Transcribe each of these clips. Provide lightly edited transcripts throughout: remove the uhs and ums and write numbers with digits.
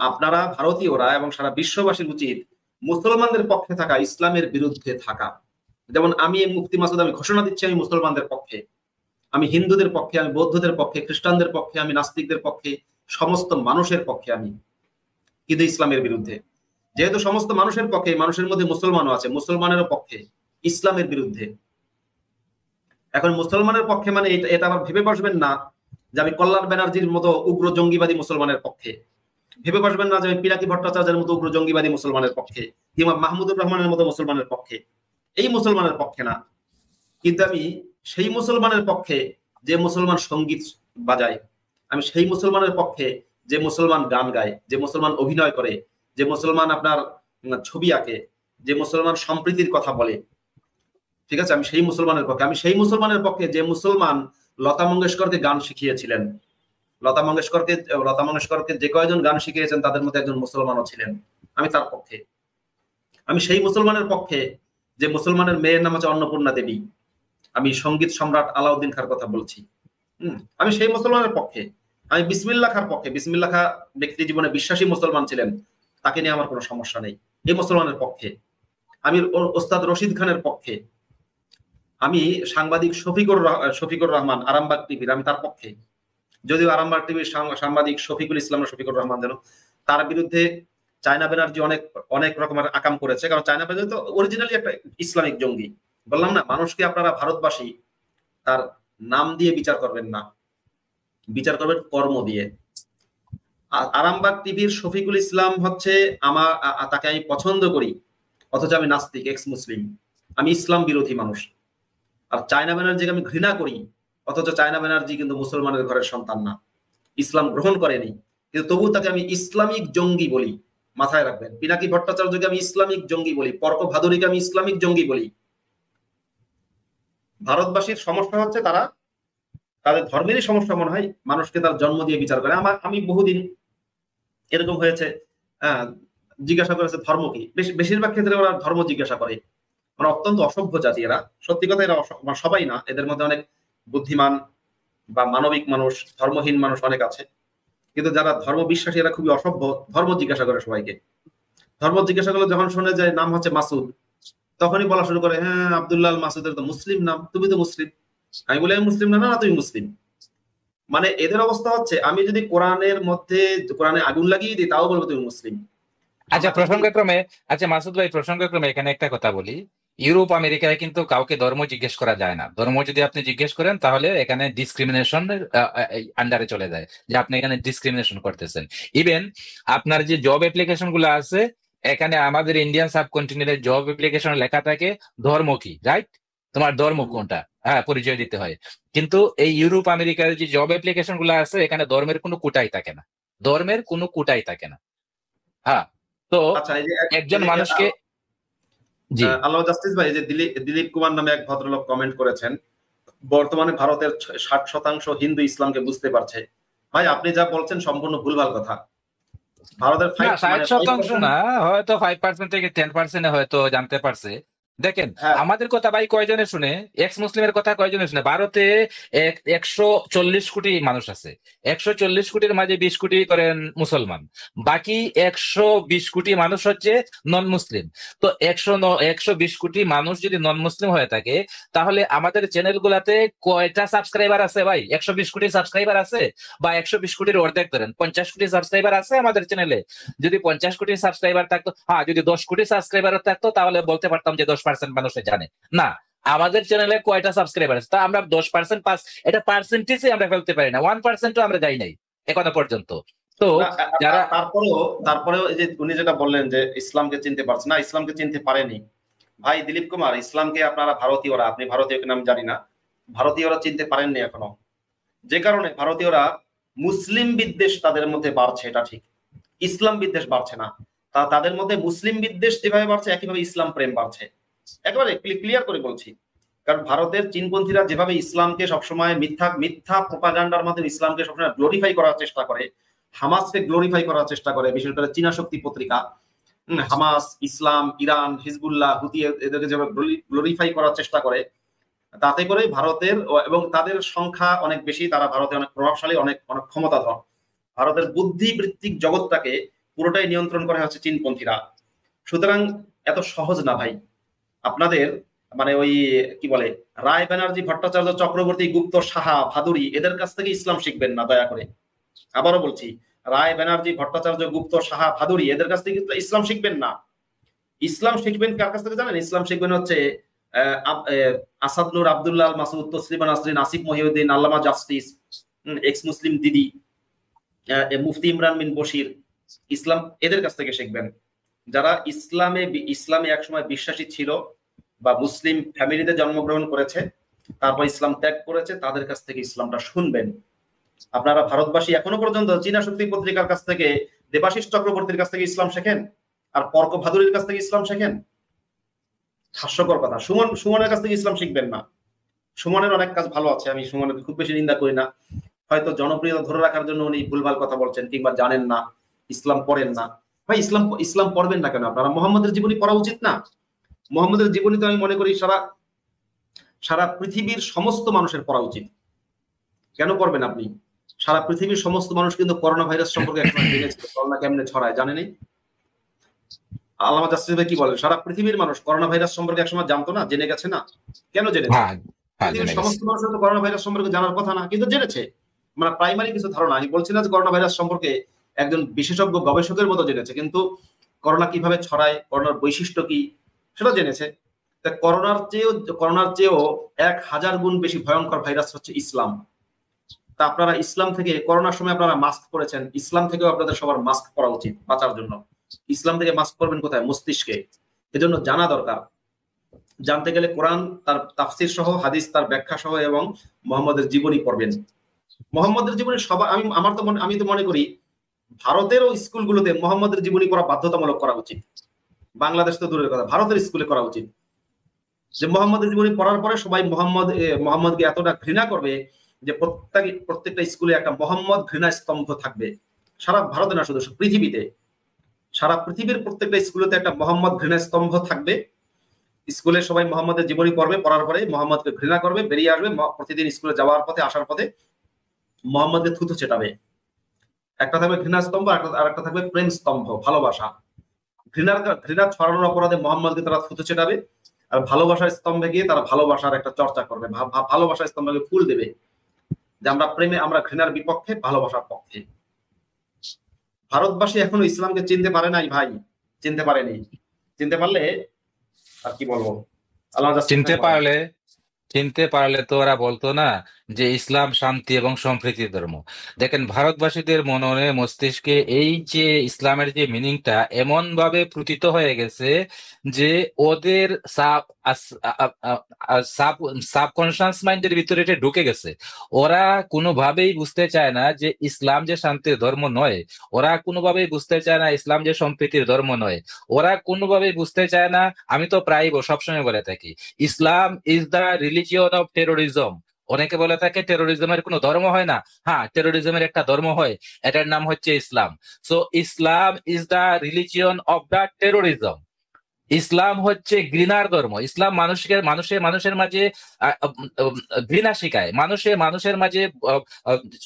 আপনারা ভারতীয়রা এবং সারা বিশ্ববাসীর উচিত মুসলমানদের পক্ষে থাকা, ইসলামের বিরুদ্ধে থাকা। যেমন আমি মুফতি মাসুদ, আমি ঘোষণা দিচ্ছি আমি মুসলমানদের পক্ষে, আমি হিন্দুদের পক্ষে, আমি বৌদ্ধদের পক্ষে, খ্রিস্টানদের পক্ষে, আমি নাস্তিকদের পক্ষে, সমস্ত মানুষের পক্ষে আমি, কিন্তু ইসলামের বিরুদ্ধে। যেহেতু সমস্ত মানুষের পক্ষে, মানুষের মধ্যে মুসলমানও আছে, মুসলমানেরও পক্ষে, ইসলামের বিরুদ্ধে। এখন মুসলমানের পক্ষে মানে এটা আবার ভেবে বসবেন না যে আমি কল্যাণ ব্যানার্জির মতো উগ্র জঙ্গিবাদী মুসলমানের পক্ষে, ভেবে বসবেন না যে আমি পিনাকি ভট্টাচার্যের মতো উগ্র জঙ্গিবাদী মুসলমানের পক্ষে, কিংবা মাহমুদুর রহমানের মতো মুসলমানের পক্ষে। এই মুসলমানের পক্ষে না, কিন্তু আমি সেই মুসলমানের পক্ষে যে মুসলমান সঙ্গীত বাজায়, আমি সেই মুসলমানের পক্ষে যে মুসলমান গান গায়, যে মুসলমান অভিনয় করে, যে মুসলমান আপনার ছবি আঁকে, যে মুসলমান সম্প্রীতির কথা বলে, ঠিক আছে, আমি সেই মুসলমানের পক্ষে। আমি সেই মুসলমানের পক্ষে যে মুসলমান লতা মঙ্গেশকরকে গান শিখিয়েছিলেন, লতা মঙ্গেশকরকে যে কয়জন গান শিখিয়েছেন তাদের মধ্যে একজন মুসলমানও ছিলেন, আমি তার পক্ষে। আমি সেই মুসলমানের পক্ষে যে মুসলমানের মেয়ের নাম হচ্ছে অন্নপূর্ণা দেবী, আমি সঙ্গীত সম্রাট আলাউদ্দিন খার কথা বলছি। আমি সেই মুসলমানের পক্ষে। আমি বিসমিল্লাহ খার পক্ষে। বিসমিল্লাহ খা ব্যক্তি জীবনে বিশ্বাসী মুসলমান ছিলেন, তাকে নিয়ে আমার কোনো সমস্যা নেই, এই মুসলমানের পক্ষে। আমি ওস্তাদ রশিদ খানের পক্ষে। আমি সাংবাদিক শফিকুর রহমান আরামবাগ টিভির, আমি তার পক্ষে। যদিও আরামবাগ টিভির সাংবাদিক শফিকুল ইসলাম শফিকুর রহমান যেন, তার বিরুদ্ধে চায়না ব্যানার্জি অনেক রকমের আকাম করেছে, কারণ চায়না ব্যানার্জি তো অরিজিনালি একটা ইসলামিক জঙ্গি। বললাম না, মানুষকে আপনারা ভারতবাসী তার নাম দিয়ে বিচার করবেন না, বিচার করবেন কর্ম দিয়ে। আরামবাগ টিভির শফিকুল ইসলাম হচ্ছে তাকে আমি পছন্দ করি, অথচ আমি নাস্তিক, এক্স মুসলিম, আমি ইসলাম বিরোধী মানুষ। আর চায়না ব্যানার্জিকে আমি ঘৃণা করি, অথচ চায়না ব্যানার্জি কিন্তু মুসলমানের ঘরের সন্তান না, ইসলাম গ্রহণ করেনি, কিন্তু তবু তাকে আমি ইসলামিক জঙ্গি বলি। মাথায় রাখবেন, পিনাকি ভট্টাচার্যকে আমি ইসলামিক জঙ্গি বলি, পর্ক ভাদুরীকে আমি ইসলামিক জঙ্গি বলি। ভারতবাসীর সমস্যা হচ্ছে তাদের ধর্মেরই সমস্যা মনে হয়, মানুষকে তার জন্ম দিয়ে বিচার করে। আমি বহুদিন এরকম হয়েছে, জিজ্ঞাসা করেছে ধর্ম কি, বেশিরভাগ ক্ষেত্রে ওরা ধর্ম জিজ্ঞাসা করে। মানে অত্যন্ত অসভ্য জাতি এরা, সত্যি কথা। এরা সবাই না, এদের মধ্যে অনেক বুদ্ধিমান বা মানবিক মানুষ, ধর্মহীন মানুষ অনেক আছে, কিন্তু যারা ধর্ম বিশ্বাসী এরা খুবই অসভ্য। ধর্ম জিজ্ঞাসা করে সবাইকে। ধর্ম জিজ্ঞাসা করলে যখন শুনে যায় নাম হচ্ছে মাসুদ, তখনই বলা শুরু করে, হ্যাঁ আব্দুল্লাহ মাসুদের তো মুসলিম নাম, তুমি তো মুসলিম। আমি বলি আমি মুসলিম না, না তুমি মুসলিম। মানে এদের অবস্থা হচ্ছে, আমি যদি কোরআনে আগুন লাগিয়ে দিই তাও বলবো তুমি মুসলিম। আচ্ছা মাসুদ ভাই, প্রসঙ্গক্রমে এখানে একটা কথা বলি। ইউরোপ আমেরিকায় কিন্তু কাউকে ধর্ম জিজ্ঞেস করা যায় না। ধর্ম যদি আপনি জিজ্ঞেস করেন তাহলে এখানে ডিসক্রিমিনেশনের আন্ডারে চলে যায়, যে আপনি এখানে ডিসক্রিমিনেশন করতেছেন। ইভেন আপনার যে জব অ্যাপ্লিকেশন গুলো আছে, এখানে আমাদের ইন্ডিয়ান সাবকন্টিনেন্টের জব অ্যাপ্লিকেশন লেখা থাকে ধর্ম কি, রাইট? তোমার ধর্ম কোনটা, হ্যাঁ, পরিচয় দিতে হয়। কিন্তু এই ইউরোপ আমেরিকার যে জব অ্যাপ্লিকেশন গুলো আছে, এখানে ধর্মের কোনো কোটাই থাকে না, ধর্মের কোনো কোটাই থাকে না। হ্যাঁ, তো আচ্ছা, এই যে একজন মানুষকে, জি আল্লাহ জাস্টিস ভাই, যে দিলীপ কুমার নামে এক ভদ্রলোক কমেন্ট করেছেন, বর্তমানে ভারতের 60% হিন্দু ইসলামকে বুঝতে পারছে। ভাই আপনি যা বলছেন সম্পূর্ণ ভুলভাল কথা। ভারতের 60% না, হয়তো 5% থেকে 10% হয়তো জানতে পারছে। দেখেন আমাদের কথা ভাই কয়জনে শুনে, এক্স মুসলিমের কথা কয়জনে শুনে? ভারতে 140 কোটি মানুষ আছে। 140 কোটির মাঝে 20 কোটি করেন মুসলমান, বাকি 120 কোটি মানুষ হচ্ছে নন মুসলিম। তো 120 কোটি মানুষ যদি নন মুসলিম হয়ে থাকে, তাহলে আমাদের চ্যানেল গুলাতে কয়টা সাবস্ক্রাইবার আছে ভাই? 120 কোটি সাবস্ক্রাইবার আছে, বা 120 কোটির অর্ধেক ধরেন 50 কোটি সাবস্ক্রাইবার আছে আমাদের চ্যানেলে। যদি 50 কোটি সাবস্ক্রাইবার থাকতো, হ্যাঁ, যদি 10 কোটি সাবস্ক্রাইবার থাকতো তাহলে বলতে পারতাম যে 10% মানুষে জানে না। আমাদের চ্যানেলে কয়টা সাবস্ক্রাইবার আছে তা আমরা 10% এটা পার্সেন্টেজে আমরা ফেলতে পারি না, 1%ও আমরা যাই নাই এখনো পর্যন্ত। তো যারা তারপরেও এই যে উনি যেটা বললেন যে ইসলামকে চিনতে পারছে না, ইসলামকে চিনতে পারেনি। ভাই দিলীপ কুমার, ইসলামকে আপনারা ভারতীয়রা, আপনি ভারতীয় কিনা আমি জানি না, ভারতীয়রা চিনতে পারেননি এখনো। যে কারণে ভারতীয়রা মুসলিম বিদ্বেষ তাদের মধ্যে বাড়ছে, এটা ঠিক, ইসলাম বিদ্বেষ বাড়ছে না। তাদের মধ্যে মুসলিম বিদ্বেষ যেভাবে বাড়ছে, একইভাবে ইসলাম প্রেম বাড়ছে। একেবারে ক্লিয়ার করে বলছি, কারণ ভারতের চীনপন্থীরা যেভাবে ইসলামকে সবসময় মিথ্যা প্রোপাগান্ডার মাধ্যমে ইসলামকে সবসময় গ্লোরিফাই করার চেষ্টা করে, হামাসকে গ্লোরিফাই করার চেষ্টা করে, বিশেষ করে চীনা শক্তি পত্রিকা, হামাস, ইসলাম, ইরান, হিজবুল্লাহ, হুতি, এদেরকে যেভাবে গ্লোরিফাই করার চেষ্টা করে, তাতে করে ভারতের, এবং তাদের সংখ্যা অনেক বেশি, তারা ভারতে অনেক প্রভাবশালী, অনেক ক্ষমতাধর। ভারতের বুদ্ধিবৃত্তিক জগৎটাকে পুরোটাই নিয়ন্ত্রণ করা হচ্ছে চীনপন্থীরা। সুতরাং এত সহজ না ভাই। আপনাদের মানে ওই কি বলে রায় ব্যানার্জি, ভট্টাচার্য, চক্রবর্তী, গুপ্ত, সাহা, ভাদুরী এদের কাছ থেকে ইসলাম শিখবেন না দয়া করে। আবারও বলছি, রায় ব্যানার্জি, ভট্টাচার্য, গুপ্ত, সাহা, ভাদুরী এদের কাছ থেকে ইসলাম শিখবেন না। ইসলাম শিখবেন কার কাছ থেকে জানেন? ইসলাম শিখবেন হচ্ছে আসাদ নূর, আব্দুল্লাহ আল মাসুদ, তসলিমা নাসরিন, আসিফ মহিউদ্দিন, আল্লামা জাস্টিস, এক্স মুসলিম দিদি, মুফতি ইমরান বিন বশির, ইসলাম এদের কাছ থেকে শিখবেন। যারা ইসলামে একসময় বিশ্বাসী ছিল বা মুসলিম ফ্যামিলিতে জন্মগ্রহণ করেছে, তারপর ইসলাম ত্যাগ করেছে, তাদের কাছ থেকে ইসলামটা শুনবেন। আপনারা ভারতবাসী এখনো পর্যন্ত চীনা শক্তি পত্রিকার কাছ থেকে, দেবাশিস চক্রবর্তীর কাছ থেকে ইসলাম শেখেন, আর পর্ক ভাদুরীর কাছ থেকে ইসলাম শেখেন। হাস্যকর কথা। সুমনের কাছ থেকে ইসলাম শিখবেন না। সুমনের অনেক কাজ ভালো আছে, আমি সুমনকে খুব বেশি নিন্দা করি না। হয়তো জনপ্রিয়তা ধরে রাখার জন্য উনি ভুলভাল কথা বলছেন, কিংবা জানেন না, ইসলাম পড়েন না। ভাই ইসলাম পড়বেন না কেন আপনারা? মোহাম্মদের জীবনী পড়া উচিত না? মোহাম্মদের জীবনী তো আমি মনে করি সারা পৃথিবীর সমস্ত মানুষের পড়া উচিত। কেন পড়বেন আপনি? সারা পৃথিবীর সমস্ত মানুষ কিন্তু করোনা ভাইরাস সম্পর্কে একসময় জেনেছিল, করোনা কেমনে ছড়ায় জানেনি। আল্লামা জাস্টিস ভাই কি বলেন? সারা পৃথিবীর মানুষ করোনা ভাইরাস সম্পর্কে একসময় জানতো না, জেনে গেছে না? কেন জেনেছে? পৃথিবীর সমস্ত মানুষের তো করোনা ভাইরাস সম্পর্কে জানার কথা না, কিন্তু জেনেছে। মানে প্রাইমারি কিছু ধারণা, আমি বলছি না যে করোনা ভাইরাস সম্পর্কে একজন বিশেষজ্ঞ গবেষকের মতো জেনেছে, কিন্তু করোনা কিভাবে ছড়ায়, করোনার বৈশিষ্ট্য কি সেটা জেনেছে। তা করোনার চেয়েও 1000 গুণ বেশি ভয়ঙ্কর ভাইরাস হচ্ছে ইসলাম। তা আপনারা ইসলাম থেকে, করোনার সময় আপনারা মাস্ক পরেছেন, ইসলাম থেকেও আপনাদের সবার মাস্ক পরা উচিত বাঁচার জন্য। ইসলাম থেকে মাস্ক পরবেন কোথায়? মস্তিষ্কে। এজন্য জানা দরকার। জানতে গেলে কোরআন তার তাফসির সহ, হাদিস তার ব্যাখ্যা সহ, এবং মোহাম্মদের জীবনী পড়বেন। মোহাম্মদের জীবনী সবাই, আমি তো মনে করি ভারতেরও স্কুলগুলোতে মোহাম্মদের জীবনী পড়া বাধ্যতামূলক করা উচিত। বাংলাদেশ তো দূরের কথা, ভারতের স্কুলে করা উচিত। যে মোহাম্মদের জীবনী পড়ার পরে সবাই মোহাম্মদকে এতটা ঘৃণা করবে যে প্রত্যেকটা স্কুলে একটা মোহাম্মদ ঘৃণা স্তম্ভ থাকবে। সারা ভারতে না, শুধু পৃথিবীতে, সারা পৃথিবীর প্রত্যেকটা স্কুলেতে একটা মোহাম্মদ ঘৃণা স্তম্ভ থাকবে। স্কুলে সবাই মোহাম্মদের জীবনী পড়বে, পড়ার পরে মোহাম্মদকে ঘৃণা করবে, বেরিয়ে আসবে, প্রতিদিন স্কুলে যাওয়ার পথে আসার পথে মোহাম্মদকে থুতু চেটাবে। একটা থাকবে ঘৃণা স্তম্ভ, আর একটা থাকবে প্রেম স্তম্ভ, ভালোবাসা। ঘৃণা ছড়ানোর অপরাধে মোহাম্মদকে তারা থুতু চেটাবে, আর ভালোবাসার স্তম্ভে গিয়ে তারা ভালোবাসার একটা চর্চা করবে, ভালোবাসার স্তম্ভকে ফুল দেবে যে আমরা প্রেমে, আমরা ঘৃণার বিপক্ষে, ভালোবাসার পক্ষে। ভারতবাসী এখনো ইসলামকে চিনতে পারে নাই ভাই, চিনতে পারেনি। চিনতে পারলে আর কি বলবো, চিনতে পারলে তো ওরা বলতো না যে ইসলাম শান্তি এবং সম্প্রীতির ধর্ম। দেখেন, ভারতবাসীদের মননে, মস্তিষ্কে এই যে ইসলামের যে মিনিংটা এমন ভাবে প্রতীত হয়ে গেছে যে ওদের সাবকনশিয়াস মাইন্ডের ভিতরে এটা ঢুকে গেছে। ওরা কোনোভাবেই বুঝতে চায় না যে ইসলাম যে শান্তির ধর্ম নয়, ওরা কোনোভাবেই বুঝতে চায় না ইসলাম যে সম্প্রীতির ধর্ম নয়, ওরা কোনোভাবেই বুঝতে চায় না। আমি তো প্রায় সবসময় বলে থাকি, Islam is the religion of terrorism. অনেকে বলে থাকে টেরোরিজমের কোনো ধর্ম হয় না। হ্যাঁ, টেরোরিজমের একটা ধর্ম হয়, এটার নাম হচ্ছে ইসলাম। So Islam is the religion of the terrorism. ইসলাম হচ্ছে ঘৃণার ধর্ম। ইসলাম মানুষের মাঝে ঘৃণা শিখায়, মানুষের মাঝে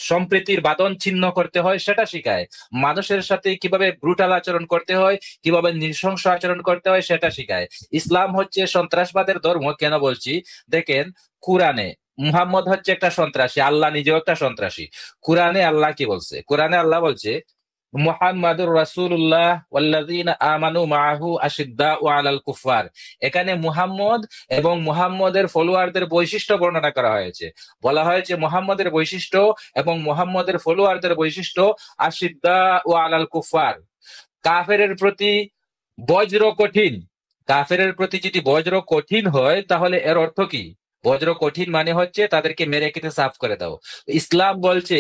সম্প্রীতির বাঁধন ছিন্ন করতে হয় সেটা শিখায়, মানুষের সাথে কিভাবে ব্রুটাল আচরণ করতে হয়, কিভাবে নৃশংস আচরণ করতে হয় সেটা শিখায়। ইসলাম হচ্ছে সন্ত্রাসবাদের ধর্ম। কেন বলছি? দেখেন, কুরআনে মুহাম্মদ হচ্ছে একটা সন্ত্রাসী, আল্লাহ নিজেও একটা সন্ত্রাসী। কুরআনে আল্লাহ কি বলছে? কুরআনে আল্লাহ বলছে মুহাম্মাদুর রাসূলুল্লাহ ওয়াল্লাযীনা আমানু মাআহু আশিদ্দাউ আলাল কুফার। এখানে মুহাম্মদ এবং মুহাম্মদের ফলোয়ারদের বৈশিষ্ট্য বর্ণনা করা হয়েছে। বলা হয়েছে মুহাম্মদের বৈশিষ্ট্য এবং মুহাম্মদের ফলোয়ারদের বৈশিষ্ট্য আশিদ্দাউ আলাল কুফার। কাফেরের প্রতি বজ্র কঠিন। কাফেরের প্রতি যদি বজ্র কঠিন হয় তাহলে এর অর্থ কি? বজ্র কঠিন মানে হচ্ছে তাদেরকে মেরে কেটে সাফ করে দাও। ইসলাম বলছে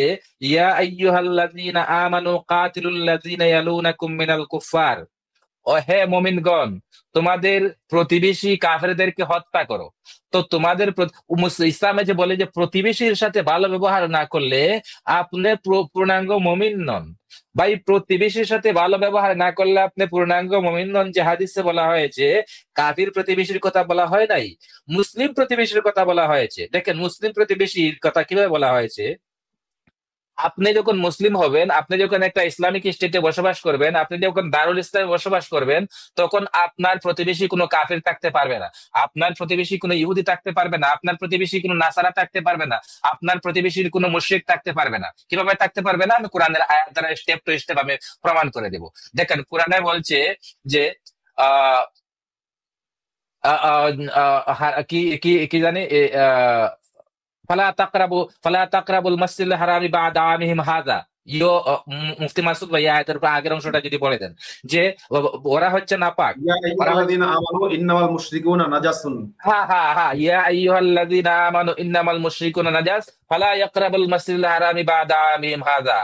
ইয়া আইয়ুহাল্লাযীনা আমানু কাতিলুল্লাযীনা ইয়ালুনাকুম মিনাল কুফার। ও হে মুমিনগণ, তোমাদের প্রতিবেশী কাফেরদেরকে হত্যা করো। তো তোমাদের ইসলামে যে বলে যে প্রতিবেশীর সাথে ভালো ব্যবহার না করলে আপনি পূর্ণাঙ্গ মুমিন নন। ভাই, প্রতিবেশীর সাথে ভালো ব্যবহার না করলে আপনি পূর্ণাঙ্গ মুমিন নন যে হাদিসে বলা হয়েছে, কাফির প্রতিবেশীর কথা বলা হয় নাই, মুসলিম প্রতিবেশীর কথা বলা হয়েছে। দেখেন, মুসলিম প্রতিবেশীর কথা কিভাবে বলা হয়েছে। আপনি যখন মুসলিম হবেন, আপনি যখন একটা ইসলামিক স্টেটে বসবাস করবেন, আপনি যখন দারুল ইসলামে বসবাস করবেন, তখন আপনার প্রতিবেশী কোনো কাফির থাকতে পারবে না, আপনার প্রতিবেশী কোনো ইহুদি থাকতে পারবে না, আপনার প্রতিবেশী কোনো নাসারা থাকতে পারবে না, আপনার প্রতিবেশীর কোনো মুশরিক থাকতে পারবে না। কিভাবে থাকতে পারবে না? আমি কোরআনের আয়াত দ্বারা স্টেপ টু স্টেপ আমি প্রমাণ করে দেব। দেখেন কোরআনে বলছে যে আহ আহ, আহ, কি কি কি জানি ফালা তাকরাবুল মাসজিদুল হারামি বা'দা আমিহিম হাযা। মুফতি মাসুদ ভাই আয়াতের উপর আগের অংশটা যদি বলে দেন, যে ওরা হচ্ছে নাপাক, ইয়া ওরা হচ্ছে, আইয়ুহাল্লাযীনা আমানু ইন্নামাল মুশরিকুনা নাজাসুন। হ্যাঁ হ্যাঁ হ্যাঁ, ইয়া আইয়ুহাল্লাযীনা আমানু ইন্নামাল মুশরিকুনা নাজাস ফালা ইয়াকরাবুল মাসজিদুল হারামি বা'দা আমিহিম হাযা।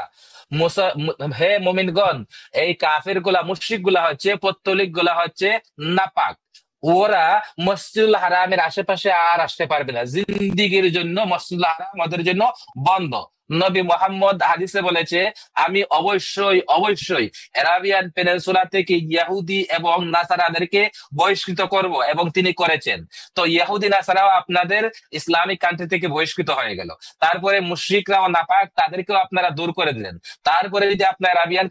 হে মুমিনগণ, এই কাফের গুলা, মুশরিক গুলা হচ্ছে, পৌত্তলিক গুলা হচ্ছে নাপাক, ওরা মসজিদুল হারামের আশেপাশে আর আসতে পারবে না, জিন্দিগির জন্য মসজিদুল হারাম ওদের জন্য বন্ধ। নবী মোহাম্মদ হাদিসে বলেছে, আমি অবশ্যই অবশ্যই অ্যারাবিয়ান পেনিনসুলা থেকে ইহুদি এবং নাসারাদেরকে বহিষ্কৃত করব, এবং তিনি করেছেন। তো ইহুদি নাসারাও আপনাদের ইসলামিক কান্ট্রি থেকে বহিষ্কৃত হয়ে গেল। তারপরে মুশরিকরা ও নাপাক, তাদেরকেও আপনারা দূর করে দিলেন। তারপরে যদি আপনার অ্যারাবিয়ান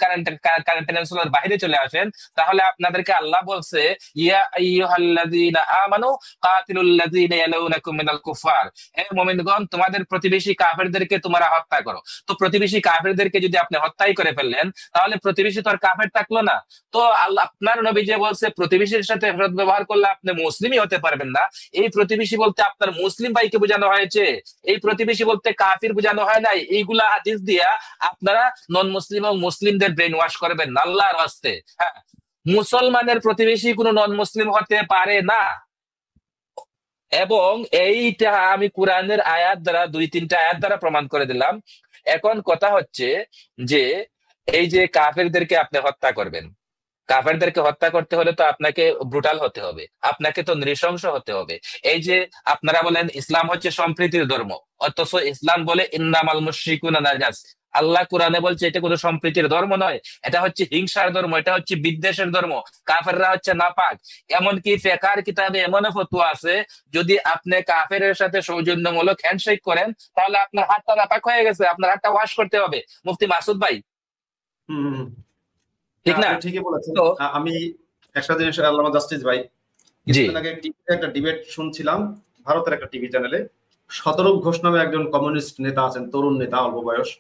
পেনিনসুলার বাইরে চলে আসেন, তাহলে আপনাদেরকে আল্লাহ বলছে, ইয়া আইয়ুহাল্লাযীনা আমানু কাতিলুল্লাযীনা ইয়ালুনাকুম মিনাল কুফার। হে মুমিনগণ, তোমাদের প্রতিবেশী কাফেরদেরকে তোমরা হত্যা করো। তো প্রতিবেশী কাফেরদেরকে যদি আপনি হত্যাই করে ফেললেন, তাহলে প্রতিবেশী তো আর কাফের থাকলো না। তো আল্লাহ, আপনার নবী যে বলছে প্রতিবেশীর সাথে ব্যবহার করলে আপনি মুসলিমই হতে পারবেন না, এই প্রতিবেশী বলতে আপনার মুসলিম ভাইকে বোঝানো হয়েছে, এই প্রতিবেশী বলতে কাফির বোঝানো হয় নাই। এইগুলা হাদিস দিয়া আপনারা নন মুসলিম এবং মুসলিমদের ব্রেন ওয়াশ করবেন না, আল্লাহর হস্তে। হ্যাঁ, মুসলমানের প্রতিবেশী কোনো নন মুসলিম হতে পারে না। এবং এইটা আমি কোরআনের আয়াত দ্বারা, 2-3টা আয়াত দ্বারা প্রমাণ করে দিলাম। এখন কথা হচ্ছে যে এই যে কাফেরদেরকে আপনি হত্যা করবেন, কাফেরদেরকে হত্যা করতে হলে তো আপনাকে ব্রুটাল হতে হবে, আপনাকে তো নৃশংস হতে হবে। এই যে আপনারা বলেন ইসলাম হচ্ছে সম্প্রীতির ধর্ম, অথচ ইসলাম বলে ইন্নামাল মুশরিকুনা নাজাস। আল্লাহ কোরআনে বলছে এটা কোনো সম্প্রীতির ধর্ম নয়, এটা হচ্ছে হিংসার ধর্ম, এটা হচ্ছে বিদ্বেষের ধর্ম, কাফেররা হচ্ছে নাপাক। এমনকি ফিকহের কিতাবে এমন ফতোয়া আছে, যদি আপনি কাফেরের সাথে সৌজন্যমূলক হ্যান্ডশেক করেন, তাহলে আপনার হাতটা নাপাক হয়ে গেছে, আপনার হাতটা ওয়াশ করতে হবে। মুফতি মাসুদ ভাই, হম, ঠিক না? আপনি ঠিকই বলেছেন। তো আমি একটা জিনিস, আল্লামা জাস্টিস ভাই, জি, কিছুদিন আগে টিভিতে একটা ডিবেট শুনছিলাম, ভারতের একটা টিভি চ্যানেলে। শতরূপ ঘোষ নামে একজন কমিউনিস্ট নেতা আছেন, তরুণ নেতা, অল্প বয়স।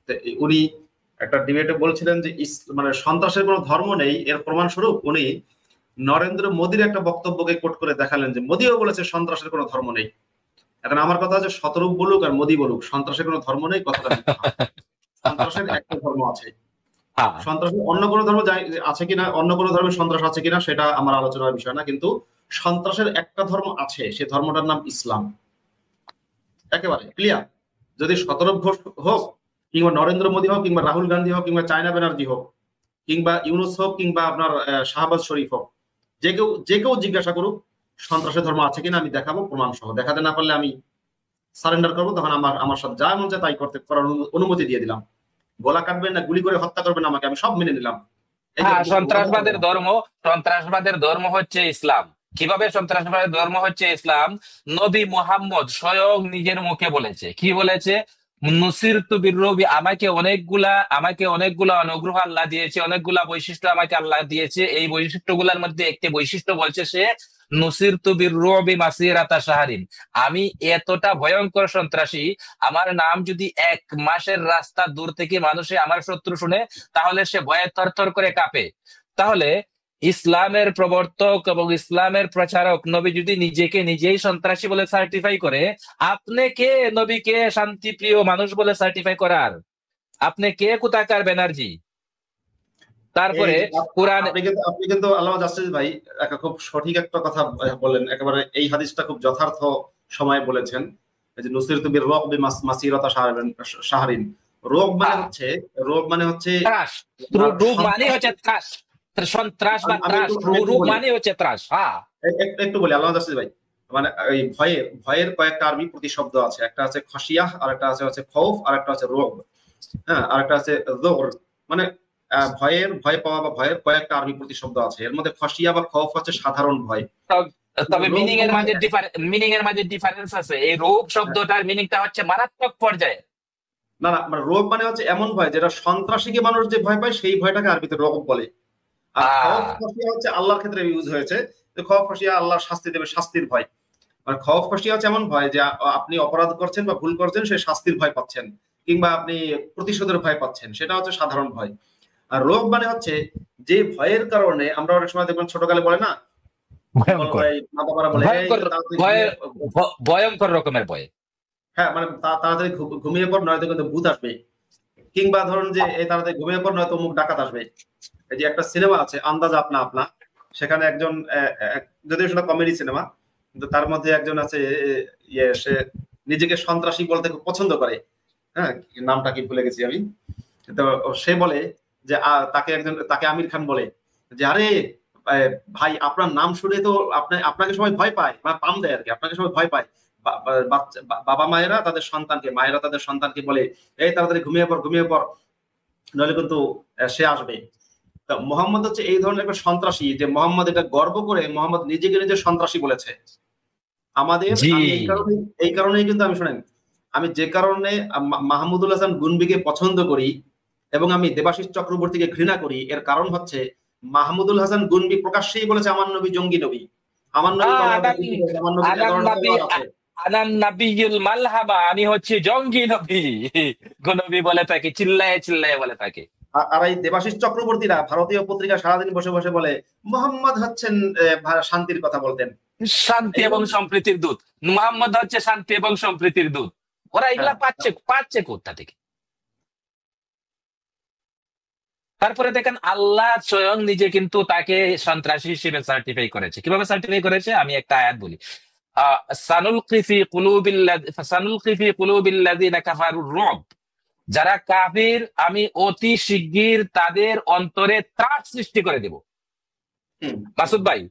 তো উনি একটা ডিবেটে বলছিলেন যে মানে সন্ত্রাসের কোনো ধর্ম নেই, এর প্রমাণস্বরূপ উনি নরেন্দ্র মোদীর একটা বক্তব্যকে কোট করে দেখালেন যে মোদীও বলেছে সন্ত্রাসের কোনো ধর্ম নেই। এখন আমার কথা হচ্ছে, শতরূপ বলুক আর মোদী বলুক, সন্ত্রাসের কোনো ধর্ম নেই, কথাটা মিথ্যা। সন্ত্রাসের একটা ধর্ম আছে। হ্যাঁ সন্ত্রাসের অন্য কোনো ধর্ম আছে কিনা, অন্য কোনো ধর্মের সন্ত্রাস আছে কিনা, সেটা আমার আলোচনার বিষয় না, কিন্তু সন্ত্রাসের একটা ধর্ম আছে, সে ধর্মটার নাম ইসলাম। একেবারে ক্লিয়ার। যদি শতরূপ ঘোষ হোক, কিংবা নরেন্দ্র মোদী হোক, কিংবা রাহুল গান্ধী হোক, কিংবা চায়না ব্যানার্জি হোক, কিংবা ইউনুস হোক, কিংবা আপনার শাহবাজ শরীফ হোক, যে কেউ জিজ্ঞাসা করুক সন্ত্রাসের ধর্ম আছে কিনা, আমি দেখাবো প্রমাণ সহ। দেখাতে না পারলে আমি সারেন্ডার করবো, তখন আমার সাথে যা মন চায় তাই করার অনুমতি দিয়ে দিলাম। গলা কাটবেন না, গুলি করে হত্যা করবেন আমাকে, আমি সব মেনে নিলাম। এই যে হ্যাঁ, সন্ত্রাসবাদের ধর্ম হচ্ছে ইসলাম। কিভাবে সন্ত্রাসবাদের ধর্ম হচ্ছে ইসলাম? নবী মুহাম্মদ স্বয়ং নিজের মুখে বলেছে, কি বলেছে? নুসিরতু বিররবি, আমাকে অনেকগুলা অনুগ্রহ আল্লাহ দিয়েছে, অনেকগুলা বৈশিষ্ট্য আমাকে আল্লাহ দিয়েছে। এই বৈশিষ্ট্যগুলোর মধ্যে একটি বৈশিষ্ট্য বলছে সে, নুসিরতু বিররবি মাসিরাতা শাহরিন, আমি এতটা ভয়ঙ্কর সন্ত্রাসী, আমার নাম যদি 1 মাসের রাস্তা দূর থেকে মানুষে আমার শত্রু শুনে, তাহলে সে ভয়ে থরথর করে কাঁপে। তাহলে ইসলামের প্রবর্তক এবং ইসলামের প্রচারক নবী যদি নিজেকে নিজেই সন্ত্রাসী বলে সার্টিফাই করে, আপনি কে নবীকে শান্তিপ্রিয় মানুষ বলে সার্টিফাই করার? আপনি কে কোথাকার ব্যানার্জি? এই তারপরে যে কোরআন, আপনি কিন্তু আল্লামা জাস্টিস ভাই একটা খুব সঠিক একটা কথা বললেন, একেবারে এই হাদিসটা খুব যথার্থ সময় বলেছেন। এই যে নুসিরতু বির-রু'বি মাসিরাতা শাহরিন, রোগ মানে হচ্ছে, ত্রাস, আপনার রূপ মানে সন্ত্রাস। হচ্ছে ত্রাস, সন্ত্রাস বা আমি ত্রাস, একটু আমি একটু রূপ বলি, মানে হচ্ছে ত্রাস। হ্যাঁ একটু বলি আল্লামা জাস্টিস ভাই। মানে এই ভয়ের কয়েকটা আরবি প্রতিশব্দ আছে, একটা আছে খাশিয়াহ, আর একটা আছে খৌফ, আর একটা আছে রোগ, হ্যাঁ, আর একটা আছে যুর। মানে ভয় পাওয়া বা ভয়ের কয়েকটা আরবি প্রতিশব্দ আছে। এর মধ্যে খাশিয়া বা খৌফ হচ্ছে সাধারণ ভয়। তবে রোগ বলতে মিনিং এর মাঝে ডিফারেন্স আছে। এই রূপ শব্দটার মিনিংটা হচ্ছে মারাত্মক পর্যায়ে। না না, মানে রোগ মানে হচ্ছে এমন ভয় যেটা সন্ত্রাসীকে মানুষ যে ভয় পায় সেই ভয়টাকে আরবিতে রোগ বলে। আর খওফ আহ খসিয়া হচ্ছে আল্লাহর ক্ষেত্রে ইউজ হয়েছে, যে খওফ খসিয়া আল্লাহ শাস্তি দেবে, শাস্তির ভয়। মানে খওফ খসিয়া হচ্ছে এমন ভয় যে আপনি অপরাধ করছেন বা ভুল করছেন, সে শাস্তির ভয় পাচ্ছেন, কিংবা আপনি প্রতিশোধের ভয় পাচ্ছেন, সেটা হচ্ছে সাধারণ ভয়। আর রোগ মানে হচ্ছে যে ভয়ের কারণে আমরা অনেক সময় দেখবেন ছোটকালে বলে না, ভয়ঙ্কর, এই মা বাবারা বলে এই ভয়ঙ্কর যে তাড়াতাড়ি ভয়, ঘুমিয়ে, ভয়ঙ্কর রকমের ভয়। হ্যাঁ মানে তাড়াতাড়ি ঘুমিয়ে পড়, নয়তো কিন্তু ভূত আসবে। কিংবা ধরুন যে এই তাড়াতাড়ি ঘুমিয়ে পড়, নয়তো মুখ ডাকাত আসবে। এই যে একটা সিনেমা আছে আন্দাজ আপনা আপনা, সেখানে একজন যদিও সেটা কমেডি সিনেমা, কিন্তু তার মধ্যে একজন আছে, সে নিজেকে সন্ত্রাসী বলতে খুব পছন্দ করে। হ্যাঁ, নামটা কি ভুলে গেছি আমি। তো সে বলে যে তাকে আমির খান বলে যে আরে ভাই, আপনার নাম শুনে তো আপনাকে সবাই ভয় পায়, বা পাম দেয় আর কি, আপনাকে সবাই ভয় পায়। বাবা মায়েরা তাদের সন্তানকে, মায়েরা তাদের সন্তানকে বলে এই তাড়াতাড়ি ঘুমিয়ে পড়, ঘুমিয়ে পড়, নইলে কিন্তু সে আসবে। তা মোহাম্মদ হচ্ছে এই ধরনের একটা সন্ত্রাসী, যে মোহাম্মদ এটা গর্ব করে মোহাম্মদ নিজেকে নিজে সন্ত্রাসী বলেছে। জি। আমি এই কারণেই কিন্তু আমি শোনেন, আমি যে কারণে মাহমুদুল হাসান গুনবিকে পছন্দ করি এবং আমি দেবাশিস চক্রবর্তীকে ঘৃণা করি, এর কারণ হচ্ছে মাহমুদুল হাসান গুনবি প্রকাশ্যেই বলেছে আমার নবী জঙ্গি নবী, আমার নবী আনান আমার নবী এ আনান ধরনের নাবি তলোয়ার আছে। আনান নাবিয়ুল মালহামা, আমি হচ্ছি জঙ্গি নবী, নবী বলে থাকে, চিল্লায়ে চিল্লায়ে বলে থাকে। আর এই দেবাশিস চক্রবর্তীরা ভারতীয় পত্রিকা সারাদিন বসে বসে বলে মোহাম্মদ হচ্ছেন শান্তির কথা বলতেন। শান্তি এবং এবং সম্প্রীতির দূত, মুহাম্মদ হচ্ছে শান্তি এবং সম্প্রীতির দূত। ওরা এগুলা হ্যাঁ, পাচ্ছে পাচ্ছে কোথা থেকে? তারপরে দেখেন আল্লাহ স্বয়ং নিজে কিন্তু তাকে সন্ত্রাসী হিসেবে সার্টিফাই করেছে। কিভাবে সার্টিফাই করেছে? আমি একটা আয়াত বলি। সানুলকি ফি কুলুবিল্লাযিনা কাফারুর রুব, যারা কাফির আমি অতি শিগগির তাদের অন্তরে ত্রাস সৃষ্টি করে দেব। হুম, মাসুদ ভাই,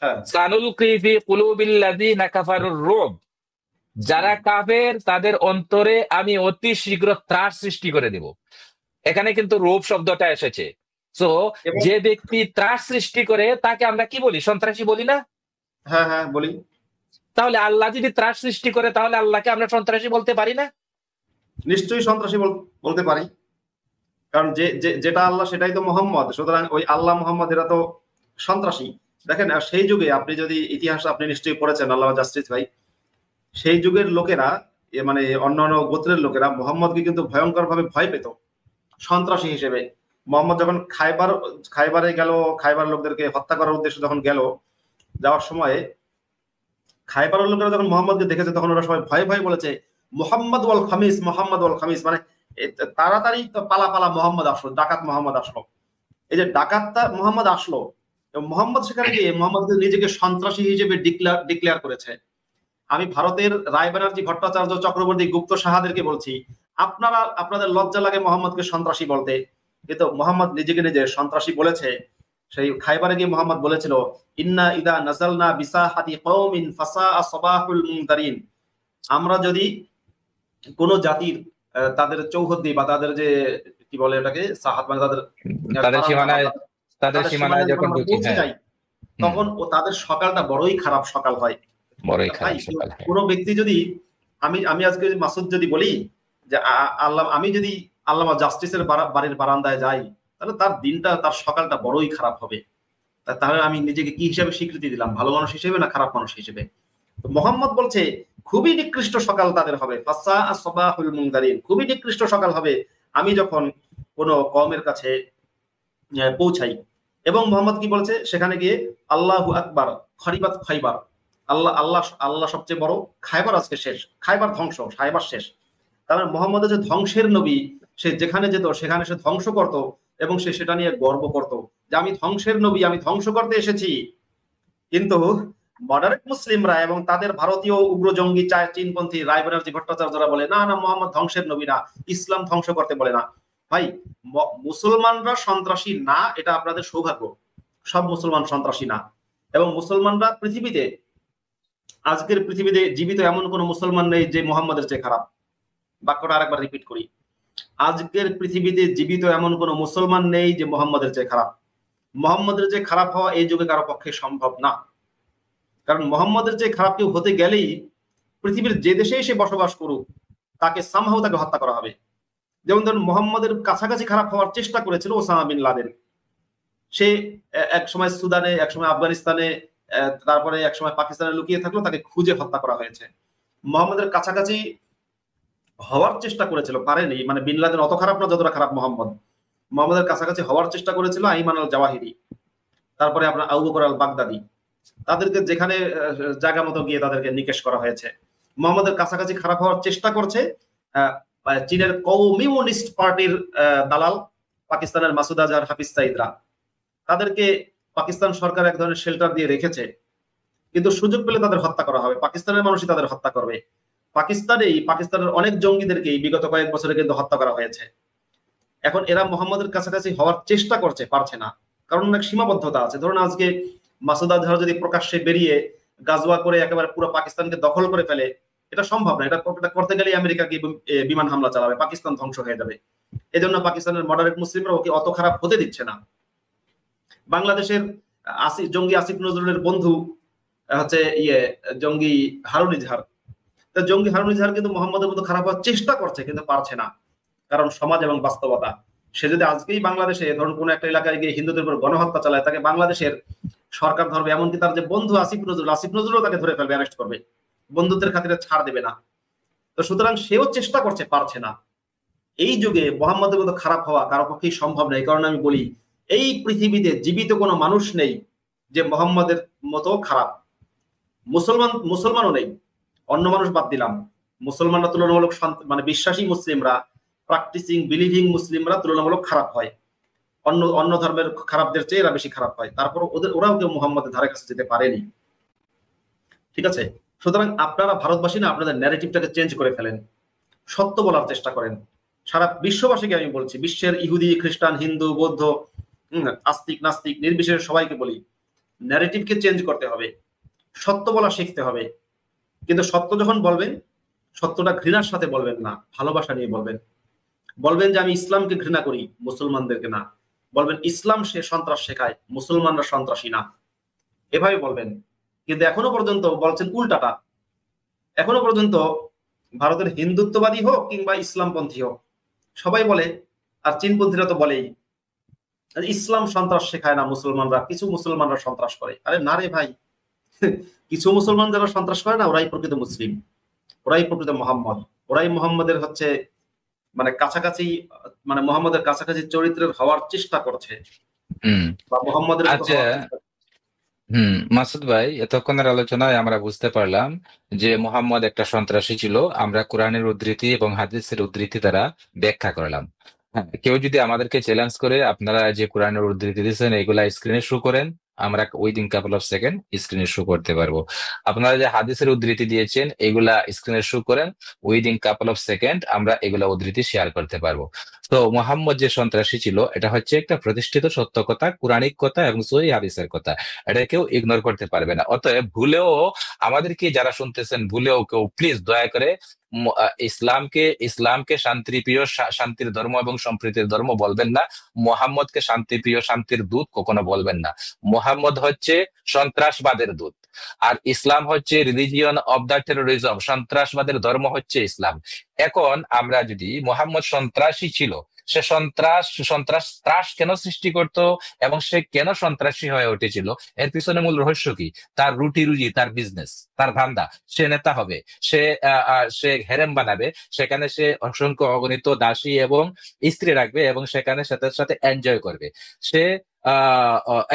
হ্যাঁ, সানুলকি ফি কুলুবিল্লাযিনা কাফারুর রুব, যারা কাফের তাদের অন্তরে আমি অতি শীঘ্র ত্রাস সৃষ্টি করে দেব। এখানে কিন্তু রূপ শব্দটা এসেছে। তো এবং যে ব্যক্তি ত্রাস সৃষ্টি করে তাকে আমরা কি বলি? সন্ত্রাসী বলি না? হ্যাঁ হ্যাঁ বলি। তাহলে আল্লাহ যদি ত্রাস সৃষ্টি করে তাহলে আল্লাহকে আমরা সন্ত্রাসী বলতে পারি না? নিশ্চয়ই সন্ত্রাসী বলতে পারি, কারণ যেটা আল্লাহ সেটাই তো মোহাম্মদ, সুতরাং ওই আল্লাহ মোহাম্মদ এরা তো সন্ত্রাসী। দেখেন সেই যুগে আপনি যদি ইতিহাস আপনি নিশ্চয়ই পড়েছেন আল্লাহ জাস্টিস ভাই, সেই যুগের লোকেরা, মানে অন্যান্য গোত্রের লোকেরা মোহাম্মদকে কিন্তু ভয়ঙ্কর ভাবে ভয় পেত সন্ত্রাসী হিসেবে। মোহাম্মদ যখন খাইবারে গেল, খাইবার লোকদেরকে হত্যা করার উদ্দেশ্যে যখন গেল, যাওয়ার সময় খাইবারের লোকেরা যখন মোহাম্মদকে দেখেছে, তখন ওরা সবাই ভয়ে ভয়ে বলেছে মোহাম্মদ ওয়াল খামিস, মোহাম্মদ ওয়াল খামিস, মানে তাড়াতাড়ি তো পালা পালা মোহাম্মদ আসলো, ডাকাত মোহাম্মদ আসলো। এই যে ডাকাতটা মোহাম্মদ আসলো, এবং মোহাম্মদ সেখানে গিয়ে মোহাম্মদ নিজেকে সন্ত্রাসী হিসেবে ডিক্লেয়ার করেছে। আমি ভারতের রায় ব্যানার্জি ভট্টাচার্য চক্রবর্তী গুপ্ত সাহাদেরকে বলছি, আপনাদের লজ্জা লাগে মোহাম্মদকে সন্ত্রাসী বলতে, কিন্তু মোহাম্মদ নিজেকে নিজে সন্ত্রাসী বলেছে। সেই খাইবারে গিয়ে মোহাম্মদ বলেছিল ইন্না ইদা নাজালনা বিসাহাতি কওমিন ফাসাআ সাবাহুল মুনদারিন, আমরা যদি কোন জাতির তাদের চৌহদ্দি বা তাদের যে কি বলে এটাকে সাহাত, মানে তাদের তাদের বারান্দা বা সীমানায়, তাদের তাদের সীমানায় সীমানায় যখন যখন আমরা ঢুকি, পৌঁছে হ্যাঁ। যাই, তখন তাদের সকালটা বড়ই খারাপ সকাল হয়। বড়ই ভাই, খারাপ সকাল, হ্যাঁ। কোনো ব্যক্তি যদি, আমি আজকে মাসুদ যদি বলি যে আল্লাহ, আমি যদি আল্লামা জাস্টিসের বাড়ির বারান্দায় যাই, তাহলে তার দিনটা, তার সকালটা বড়ই খারাপ হবে। তাহলে আমি নিজেকে কি হিসাবে স্বীকৃতি দিলাম, ভালো মানুষ হিসেবে না খারাপ মানুষ হিসেবে? মোহাম্মদ বলছে খুবই নিকৃষ্ট সকাল তাদের হবে, খুবই নিকৃষ্ট সকাল হবে আমি যখন কোন কওমের কাছে পৌঁছাই। এবং মোহাম্মদ কি বলছে সেখানে গিয়ে, আল্লাহু আকবার খরিবাত খাইবার, আল্লাহ আল্লাহ আল্লাহ সবচেয়ে বড়, খাইবার আজকে শেষ, খাইবার ধ্বংস, খাইবার শেষ। তার মানে মোহাম্মদের যে ধ্বংসের নবী, সে যেখানে যেত সেখানে সে ধ্বংস করত, এবং সে সেটা নিয়ে গর্ব করত যে আমি ধ্বংসের নবী, আমি ধ্বংস করতে এসেছি। কিন্তু মডারেট মুসলিমরা এবং তাদের ভারতীয় উগ্র জঙ্গি চীনপন্থী রায় ব্যানার্জি ভট্টাচার্যরা বলে না না, মোহাম্মদ ধ্বংসের নবী না, ইসলাম ধ্বংস করতে বলে না। ভাই, মুসলমানরা সন্ত্রাসী না, এটা আপনাদের সৌভাগ্য। সব মুসলমান সন্ত্রাসী না। এবং মুসলমানরা পৃথিবীতে, আজকের পৃথিবীতে জীবিত এমন কোন মুসলমান নেই যে মোহাম্মদের চেয়ে খারাপ। বাক্যটা আরেকবার রিপিট করি, আজকের পৃথিবীতে জীবিত এমন কোন মুসলমান নেই যে মোহাম্মদের চেয়ে খারাপ। মোহাম্মদের চেয়ে খারাপ হওয়া এই যুগে কারো পক্ষে সম্ভব না। কারণ মোহাম্মদের চেয়ে খারাপ কেউ হতে গেলেই পৃথিবীর যে দেশেই সে বসবাস করুক, তাকে সামহাও তাকে হত্যা করা হবে। যেমন ধরুন মোহাম্মদের কাছাকাছি খারাপ হওয়ার চেষ্টা করেছিল ওসামা বিন লাদেন। সে এক সময় সুদানে, এক সময় আফগানিস্তানে, তারপরে এক সময় পাকিস্তানে লুকিয়ে থাকলো, তাকে খুঁজে হত্যা করা হয়েছে। মোহাম্মদের কাছাকাছি হওয়ার চেষ্টা করেছিল, পারেনি। মানে বিন লাদেন অত খারাপ না যতটা খারাপ মোহাম্মদ। মোহাম্মদের কাছাকাছি হওয়ার চেষ্টা করেছিল আইমান আল জাওয়াহিরি, তারপরে আপনার আবু বকর আল বাগদাদি। তাদেরকে যেখানে জায়গা মতো গিয়ে তাদেরকে নিকেশ করা হয়েছে। মোহাম্মদের কাছাকাছি খারাপ হওয়ার চেষ্টা করছে চীনের কমিউনিস্ট পার্টির দালাল পাকিস্তানের মাসুদ আজহার, হাফিজ সাইদরা। তাদেরকে পাকিস্তান সরকার এক ধরনের শেল্টার দিয়ে রেখেছে, কিন্তু সুযোগ পেলে তাদের হত্যা করা হবে। পাকিস্তানের মানুষই তাদের হত্যা করবে। পাকিস্তানের অনেক জঙ্গিদেরকে বিগত কয়েক বছরে কিন্তু হত্যা করা হয়েছে। এখন এরা মোহাম্মদের কাছাকাছি হওয়ার চেষ্টা করছে, পারছে না, কারণ অনেক সীমাবদ্ধতা আছে। ধরুন আজকে মাসুদ আজহার যদি প্রকাশ্যে বেরিয়ে গাজওয়া করে একেবারে পুরো পাকিস্তানকে দখল করে ফেলে, এটা সম্ভব না। এটা করতে গেলে আমেরিকা কি বিমান হামলা চালাবে, পাকিস্তান ধ্বংস হয়ে যাবে। এজন্য পাকিস্তানের মডারেট মুসলিমরা ওকে অত খারাপ হতে দিচ্ছে না। বাংলাদেশের জঙ্গি আসিফ নজরুলের বন্ধু হচ্ছে জঙ্গি হারুন ইজহার। জঙ্গি হারুন ইজহার কিন্তু মোহাম্মদের মতো খারাপ হওয়ার চেষ্টা করছে, কিন্তু পারছে না, কারণ সমাজ এবং বাস্তবতা। সে যদি আজকেই বাংলাদেশে ধরুন কোন একটা এলাকায় গিয়ে হিন্দুদের উপর গণহত্যা চালায়, তাকে বাংলাদেশের সরকার ধরবে, এমনকি তার যে বন্ধু আসিফ নজরুলও তাকে ধরে ফেলবে, অ্যারেস্ট করবে, বন্ধুত্বের খাতিরে ছাড় দেবে না। তো সুতরাং সেও চেষ্টা করছে, পারছে না। এই যুগে মোহাম্মদের মতো খারাপ হওয়া কারো পক্ষেই সম্ভব নয়। কারণ আমি বলি, এই পৃথিবীতে জীবিত কোনো মানুষ নেই যে মোহাম্মদের মতো খারাপ। মুসলমানও নেই, অন্য মানুষ বাদ দিলাম। মুসলমানরা তুলনামূলক মানে বিশ্বাসী মুসলিমরা, প্র্যাকটিসিং বিলিভিং মুসলিমরা তুলনামূলক খারাপ হয়, অন্য ধর্মের খারাপদের চেয়ে এরা বেশি খারাপ হয়। তারপর ওরাও কেউ মুহাম্মদের ধারে কাছে যেতে পারেনি। ঠিক আছে? সুতরাং আপনারা ভারতবাসী না, আপনাদের ন্যারেটিভটাকে চেঞ্জ করে ফেলেন, সত্য বলার চেষ্টা করেন। সারা বিশ্ববাসীকে আমি বলছি, বিশ্বের ইহুদি, খ্রিস্টান, হিন্দু, বৌদ্ধ, আস্তিক, নাস্তিক নির্বিশেষে সবাইকে বলি, ন্যারেটিভকে চেঞ্জ করতে হবে, সত্য বলা শিখতে হবে। কিন্তু সত্য যখন বলবেন, সত্যটা ঘৃণার সাথে বলবেন না, ভালোবাসা নিয়ে বলবেন। বলবেন যে আমি ইসলামকে ঘৃণা করি, মুসলমানদেরকে না। বলবেন ইসলাম সে সন্ত্রাস শেখায়, মুসলমানরা সন্ত্রাসী না, এভাবে বলবেন। কিন্তু এখনো পর্যন্ত বলছেন উল্টাটা। এখনো পর্যন্ত ভারতের হিন্দুত্ববাদী হোক কিংবা ইসলামপন্থী হোক, সবাই বলে, আর চীনপন্থীরা তো বলেই, ইসলাম সন্ত্রাস শেখায় না, মুসলমানরা, কিছু মুসলমানরা সন্ত্রাস করে। আরে না রে ভাই, কিছু মুসলমান যারা সন্ত্রাস করে না, ওরাই প্রকৃত মুসলিম, ওরাই প্রকৃত মোহাম্মদ, ওরাই মোহাম্মদের হচ্ছে মানে কাছাকাছি, মানে মোহাম্মদের কাছাকাছি চরিত্রের হওয়ার চেষ্টা করছে, বা মোহাম্মদের আচ্ছা। মাসুদ ভাই, এতক্ষণের আলোচনায় আমরা বুঝতে পারলাম যে মোহাম্মদ একটা সন্ত্রাসী ছিল। আমরা কোরআনের উদ্ধৃতি এবং হাদিসের উদ্ধৃতি দ্বারা ব্যাখ্যা করলাম। হ্যাঁ, কেউ যদি আমাদেরকে চ্যালেঞ্জ করে আপনারা যে কোরআনের উদ্ধৃতি দিচ্ছেন এগুলা স্ক্রিনে শো করেন, আমরা উইদিন কাপল অফ সেকেন্ড স্ক্রিনে শো করতে পারবো। আপনারা যে হাদিসের উদ্ধৃতি দিয়েছেন এগুলা স্ক্রিনে শো করেন, উইদিন কাপল অফ সেকেন্ড আমরা এগুলা উদ্ধৃতি শেয়ার করতে পারবো। তো মোহাম্মদ যে সন্ত্রাসী ছিল এটা হচ্ছে একটা প্রতিষ্ঠিত সত্য কথা, কোরআনিক কথা এবং সহিহ হাদিসের কথা, এটা কেউ ইগনোর করতে পারবে না। অতএব ভুলেও আমাদেরকে যারা শুনতেছেন, ভুলেও কেউ প্লিজ দয়া করে ইসলামকে শান্তিপ্রিয়, শান্তির ধর্ম এবং সম্প্রীতির ধর্ম বলবেন না। মোহাম্মদকে শান্তিপ্রিয়, শান্তির দূত কখনো বলবেন না। মোহাম্মদ হচ্ছে সন্ত্রাসবাদের দূত, আর ইসলাম হচ্ছে রিলিজিয়ন অব দ্য টেরোরিজম, সন্ত্রাসবাদের ধর্ম হচ্ছে ইসলাম। এখন আমরা যদি মোহাম্মদ সন্ত্রাসী ছিল, সে ত্রাস কেন সৃষ্টি করতো এবং সে কেন সন্ত্রাসী হয়ে উঠেছিল, এর পিছনে মূল রহস্য কি? তার রুটি রুজি, তার বিজনেস, তার ধান্দা। সে নেতা হবে, সে হেরেম বানাবে, সেখানে সে অসংখ্য অগণিত দাসী এবং স্ত্রী রাখবে এবং সেখানে সাথে সাথে এনজয় করবে। সে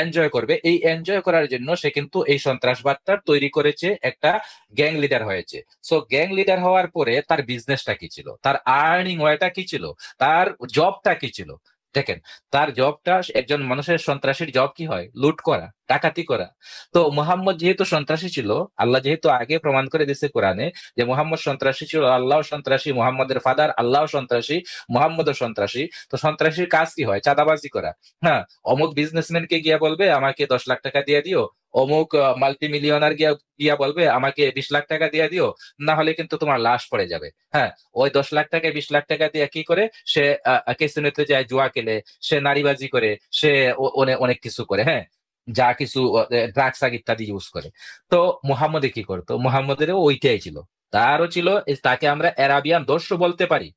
এনজয় করবে। এই এনজয় করার জন্য সে কিন্তু এই সন্ত্রাসবাদটা তৈরি করেছে, একটা গ্যাং লিডার হয়েছে। সো গ্যাং লিডার হওয়ার পরে তার বিজনেসটা কি ছিল, তার আর্নিং ওয়েটা কি ছিল, তার জবটা কি ছিল? দেখেন, তার জবটা, একজন মানুষের সন্ত্রাসীর জব কি হয়? লুট করা, ডাকাতি করা। তো মোহাম্মদ যেহেতু সন্ত্রাসী ছিল, আল্লাহ যেহেতু আগে প্রমাণ করে দিয়েছে কোরআনে যে মোহাম্মদ সন্ত্রাসী ছিল, আল্লাহ সন্ত্রাসী, মোহাম্মদের ফাদার আল্লাহ সন্ত্রাসী, মোহাম্মদও সন্ত্রাসী। তো সন্ত্রাসীর কাজ কি হয়? চাঁদাবাজি করা। হ্যাঁ, অমুক বিজনেসম্যানকে গিয়া বলবে আমাকে 10 লাখ টাকা দিয়ে দিও, অমুক মাল্টি মিলিয়নার গিয়া বলবে আমাকে 20 লাখ টাকা দিয়ে দিও, না হলে কিন্তু তোমার লাশ পড়ে যাবে। হ্যাঁ, ওই 10 লাখ টাকা 20 লাখ টাকা দিয়ে কি করে? সে ক্যাসিনোতে যায়, জুয়া খেলে, সে নারীবাজি করে, সে অনেক কিছু করে। হ্যাঁ, যা কিছু ড্রাগস ইত্যাদি ইউজ করে। তো মুহাম্মদে কি করতো? মুহাম্মদেরও ওইটাই ছিল, তারও ছিল। তাকে আমরা অ্যারাবিয়ান দর্শ বলতে পারি।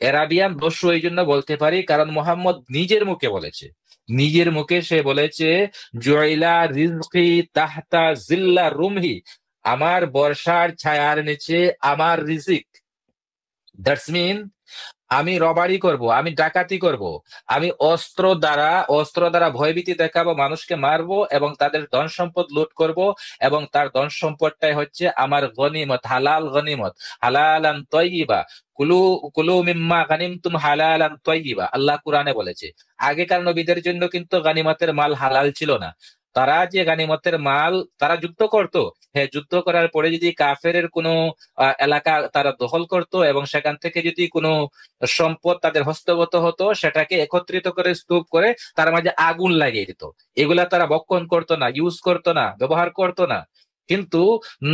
এরাবিয়ান দস্যু এই জন্য বলতে পারি কারণ মোহাম্মদ নিজের মুখে বলেছে, নিজের মুখে সে বলেছে জুইলা রিজকি তাহতা জিল্লা রুমহি, আমার বর্ষার ছায়ার নিচে আমার রিজিক। দ্যাটস মিন আমি রবারি করব, আমি ডাকাতি করব, আমি অস্ত্র দ্বারা ভয়ভীতি দেখাবো, মানুষকে মারবো এবং তাদের ধন সম্পদ লুট করব, এবং তার ধন সম্পদটাই হচ্ছে আমার গনিমত, হালাল গনিমত, হালালান তয়্যিবা, কুলু কুলু মিম্মা গানিমতুম হালালান তয়্যিবা, আল্লাহ কুরআনে বলেছে। আগেকার নবীদের জন্য কিন্তু গানিমতের মাল হালাল ছিল না। তারা যে গানিমতের মাল তারা যুদ্ধ করত, হ্যাঁ, যুদ্ধ করার পরে যদি কাফেরের কোনো এলাকা তারা দখল করত এবং সেখান থেকে যদি কোনো সম্পদ তাদের হস্তগত হতো, সেটাকে একত্রিত করে স্তূপ করে তার মাঝে আগুন লাগিয়ে দিত। এগুলা তারা ভক্ষণ করতো না, ইউজ করতো না, ব্যবহার করতো না। কিন্তু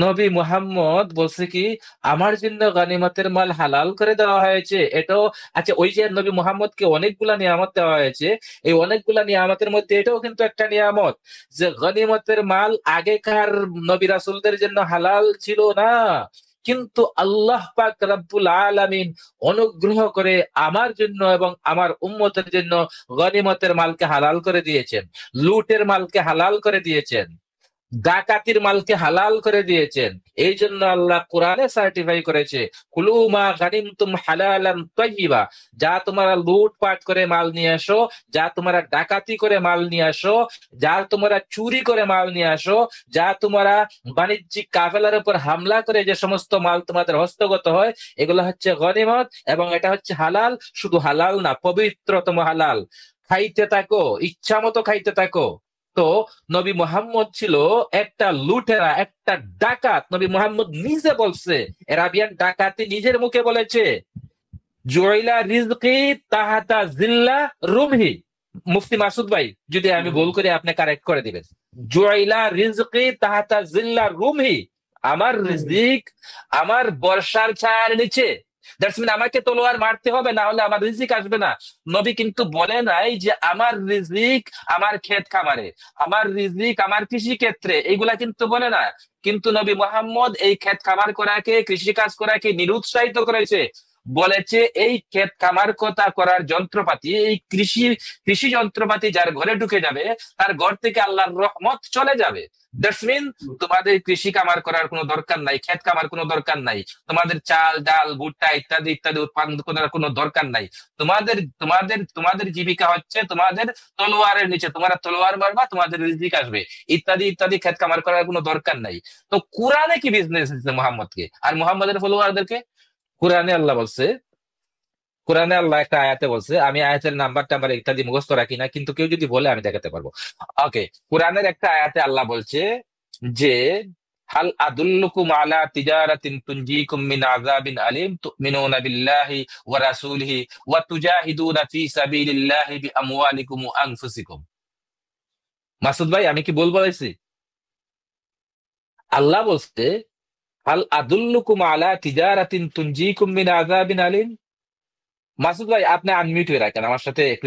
নবী মুহাম্মদ বলছে কি, আমার জন্য গানিমতের মাল হালাল করে দেওয়া হয়েছে। এটাও আচ্ছা, ওই যে নবী মুহাম্মদকে অনেকগুলা নিয়ামত দেওয়া হয়েছে, এই অনেকগুলা নিয়ামতের মধ্যে এটাও কিন্তু একটা নিয়ামত যে গনিমতের মাল আগেকার নবী রাসূলদের জন্য হালাল ছিল না, কিন্তু আল্লাহ পাক রব্বুল আলামিন অনুগ্রহ করে আমার জন্য এবং আমার উম্মতের জন্য গনিমতের মালকে হালাল করে দিয়েছেন, লুটের মালকে হালাল করে দিয়েছেন, ডাকাতির মালকে হালাল করে দিয়েছেন। এই জন্য আল্লাহ কোরআনে সার্টিফাই করেছে কুলু মা গানিমতুম হালালান তাইয়্যিবা, যা তোমরা লুটপাট করে মাল নিয়ে আসো, যা তোমরা ডাকাতি করে মাল নিয়ে আসো, যা তোমরা চুরি করে মাল নিয়ে আসো, যা তোমরা বাণিজ্যিক কাফেলার উপর হামলা করে যে সমস্ত মাল তোমাদের হস্তগত হয়, এগুলো হচ্ছে গনিমত এবং এটা হচ্ছে হালাল। শুধু হালাল না, পবিত্রতম হালাল। খাইতে থাকো, ইচ্ছা মতো খাইতে থাকো। তো নবী মুহাম্মদ ছিল একটা লুটেরা, একটা ডাকাত। নবী মুহাম্মদ নিজে বলছে, এরাবিয়ান ডাকাতি নিজের মুখে বলেছে জুইলা রিজকি তাহাতা জিল্লা রুমহি। মুফতি মাসুদ ভাই, যদি আমি ভুল করি আপনি কারেক্ট করে দিবেন। জুইলা রিজকি তাহাতা জিল্লা রুমহি, আমার রিজিক আমার বর্ষার ছায়ার নিচে। দ্যাটস মিন আমাকে তলোয়ার মারতে হবে, না হলে আমার রিজিক আসবে না। নবী কিন্তু বলে নাই যে আমার রিজিক আমার ক্ষেত খামারে, আমার রিজিক আমার কৃষি ক্ষেত্রে, এইগুলা কিন্তু বলে না। কিন্তু নবী মুহাম্মদ এই ক্ষেত খামার করাকে, কৃষি কাজ করাকে নিরুৎসাহিত করেছে। বলেছে এই ক্ষেত খামার কথা করার যন্ত্রপাতি, এই কৃষি যন্ত্রপাতি যার ঘরে ঢুকে যাবে, তার ঘর থেকে আল্লাহর রহমত চলে যাবে। দ্যাটস মিন তোমাদের কৃষি কামার করার কোনো দরকার নাই, ক্ষেত কামার কোনো দরকার নাই, তোমাদের চাল ডাল ভুট্টা ইত্যাদি ইত্যাদি উৎপাদন করার কোনো দরকার নাই। তোমাদের তোমাদের তোমাদের জীবিকা হচ্ছে তোমাদের তলোয়ারের নিচে, তোমরা তলোয়ার মারবা, তোমাদের রিজিক আসবে, ইত্যাদি ইত্যাদি। ক্ষেত কামার করার কোনো দরকার নাই। তো কোরআনে কি বিজনেস দিচ্ছে মোহাম্মদকে আর মোহাম্মদের ফলোয়ারদেরকে? কোরআনে আল্লাহ বলছে, কোরআনে আল্লাহ একটা আয়াতে বলছে, আমি আয়াতের নাম্বার টাম্বার ইত্যাদি মুখস্থ রাখি না, কিন্তু কেউ যদি বলে আমি দেখাতে পারবো। ওকে, কোরআনের একটা আয়াতে আল্লাহ বলছে যে হাল আদুল্লুকুম আলা তিজারাতিন তুনজিকুম মিন আযাবিন আলিম তুমিনুনা বিল্লাহি ওয়া রাসূলিহি ওয়া তুজাহিদুনা ফি সাবিলিল্লাহি বিআমওয়ালিকুম ওয়া আনফুসিকুম। মাসুদ ভাই, আমি কি ভুল বলেছি? আল্লাহ বলছে হাল আদুল্লুকুম আলা তিজারাতিন তুনজিকুম মিন আযাবিন আলিম। মাসুদ ভাই, আপনি আনমিউট হয়ে রাখেন, আমার সাথে একটু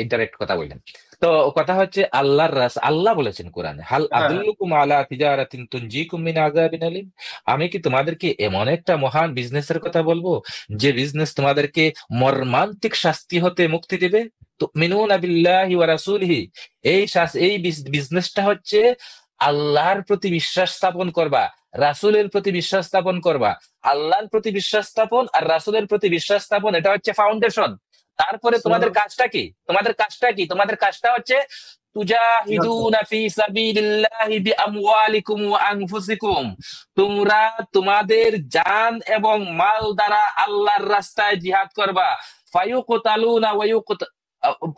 ইন্টারেক্ট কথা বললেন। তো কথা হচ্ছে আল্লাহ বলেছেন কোরআনে, হাল আদুল্লুকুম আলা তিজারাতিন তুনজিকুম মিন আযাবিন আলিম, আমি কি তোমাদেরকে এমন একটা মহান বিজনেসের কথা বলবো যে বিজনেস তোমাদেরকে মর্মান্তিক শাস্তি হতে মুক্তি দিবে। তুমিনুনা বিল্লাহি ওয়া রাসূলিহি, এই বিজনেসটা হচ্ছে আল্লাহর প্রতি বিশ্বাস স্থাপন করবা, রাসূলের প্রতি বিশ্বাস স্থাপন করবা। আল্লাহর প্রতি বিশ্বাস স্থাপন আর রাসূলের প্রতি বিশ্বাস স্থাপন, এটা হচ্ছে ফাউন্ডেশন। তারপরে তোমাদের কাজটা কি? তোমাদের কাজটা হচ্ছে তুজাহিদুনা ফি সাবিলিল্লাহি বিআমওয়ালিকুম ওয়া আনফুসিকুম, তোমরা তোমাদের জান এবং মাল দ্বারা আল্লাহর রাস্তায় জিহাদ করবা। ফায়ুকতালুনা ওয়া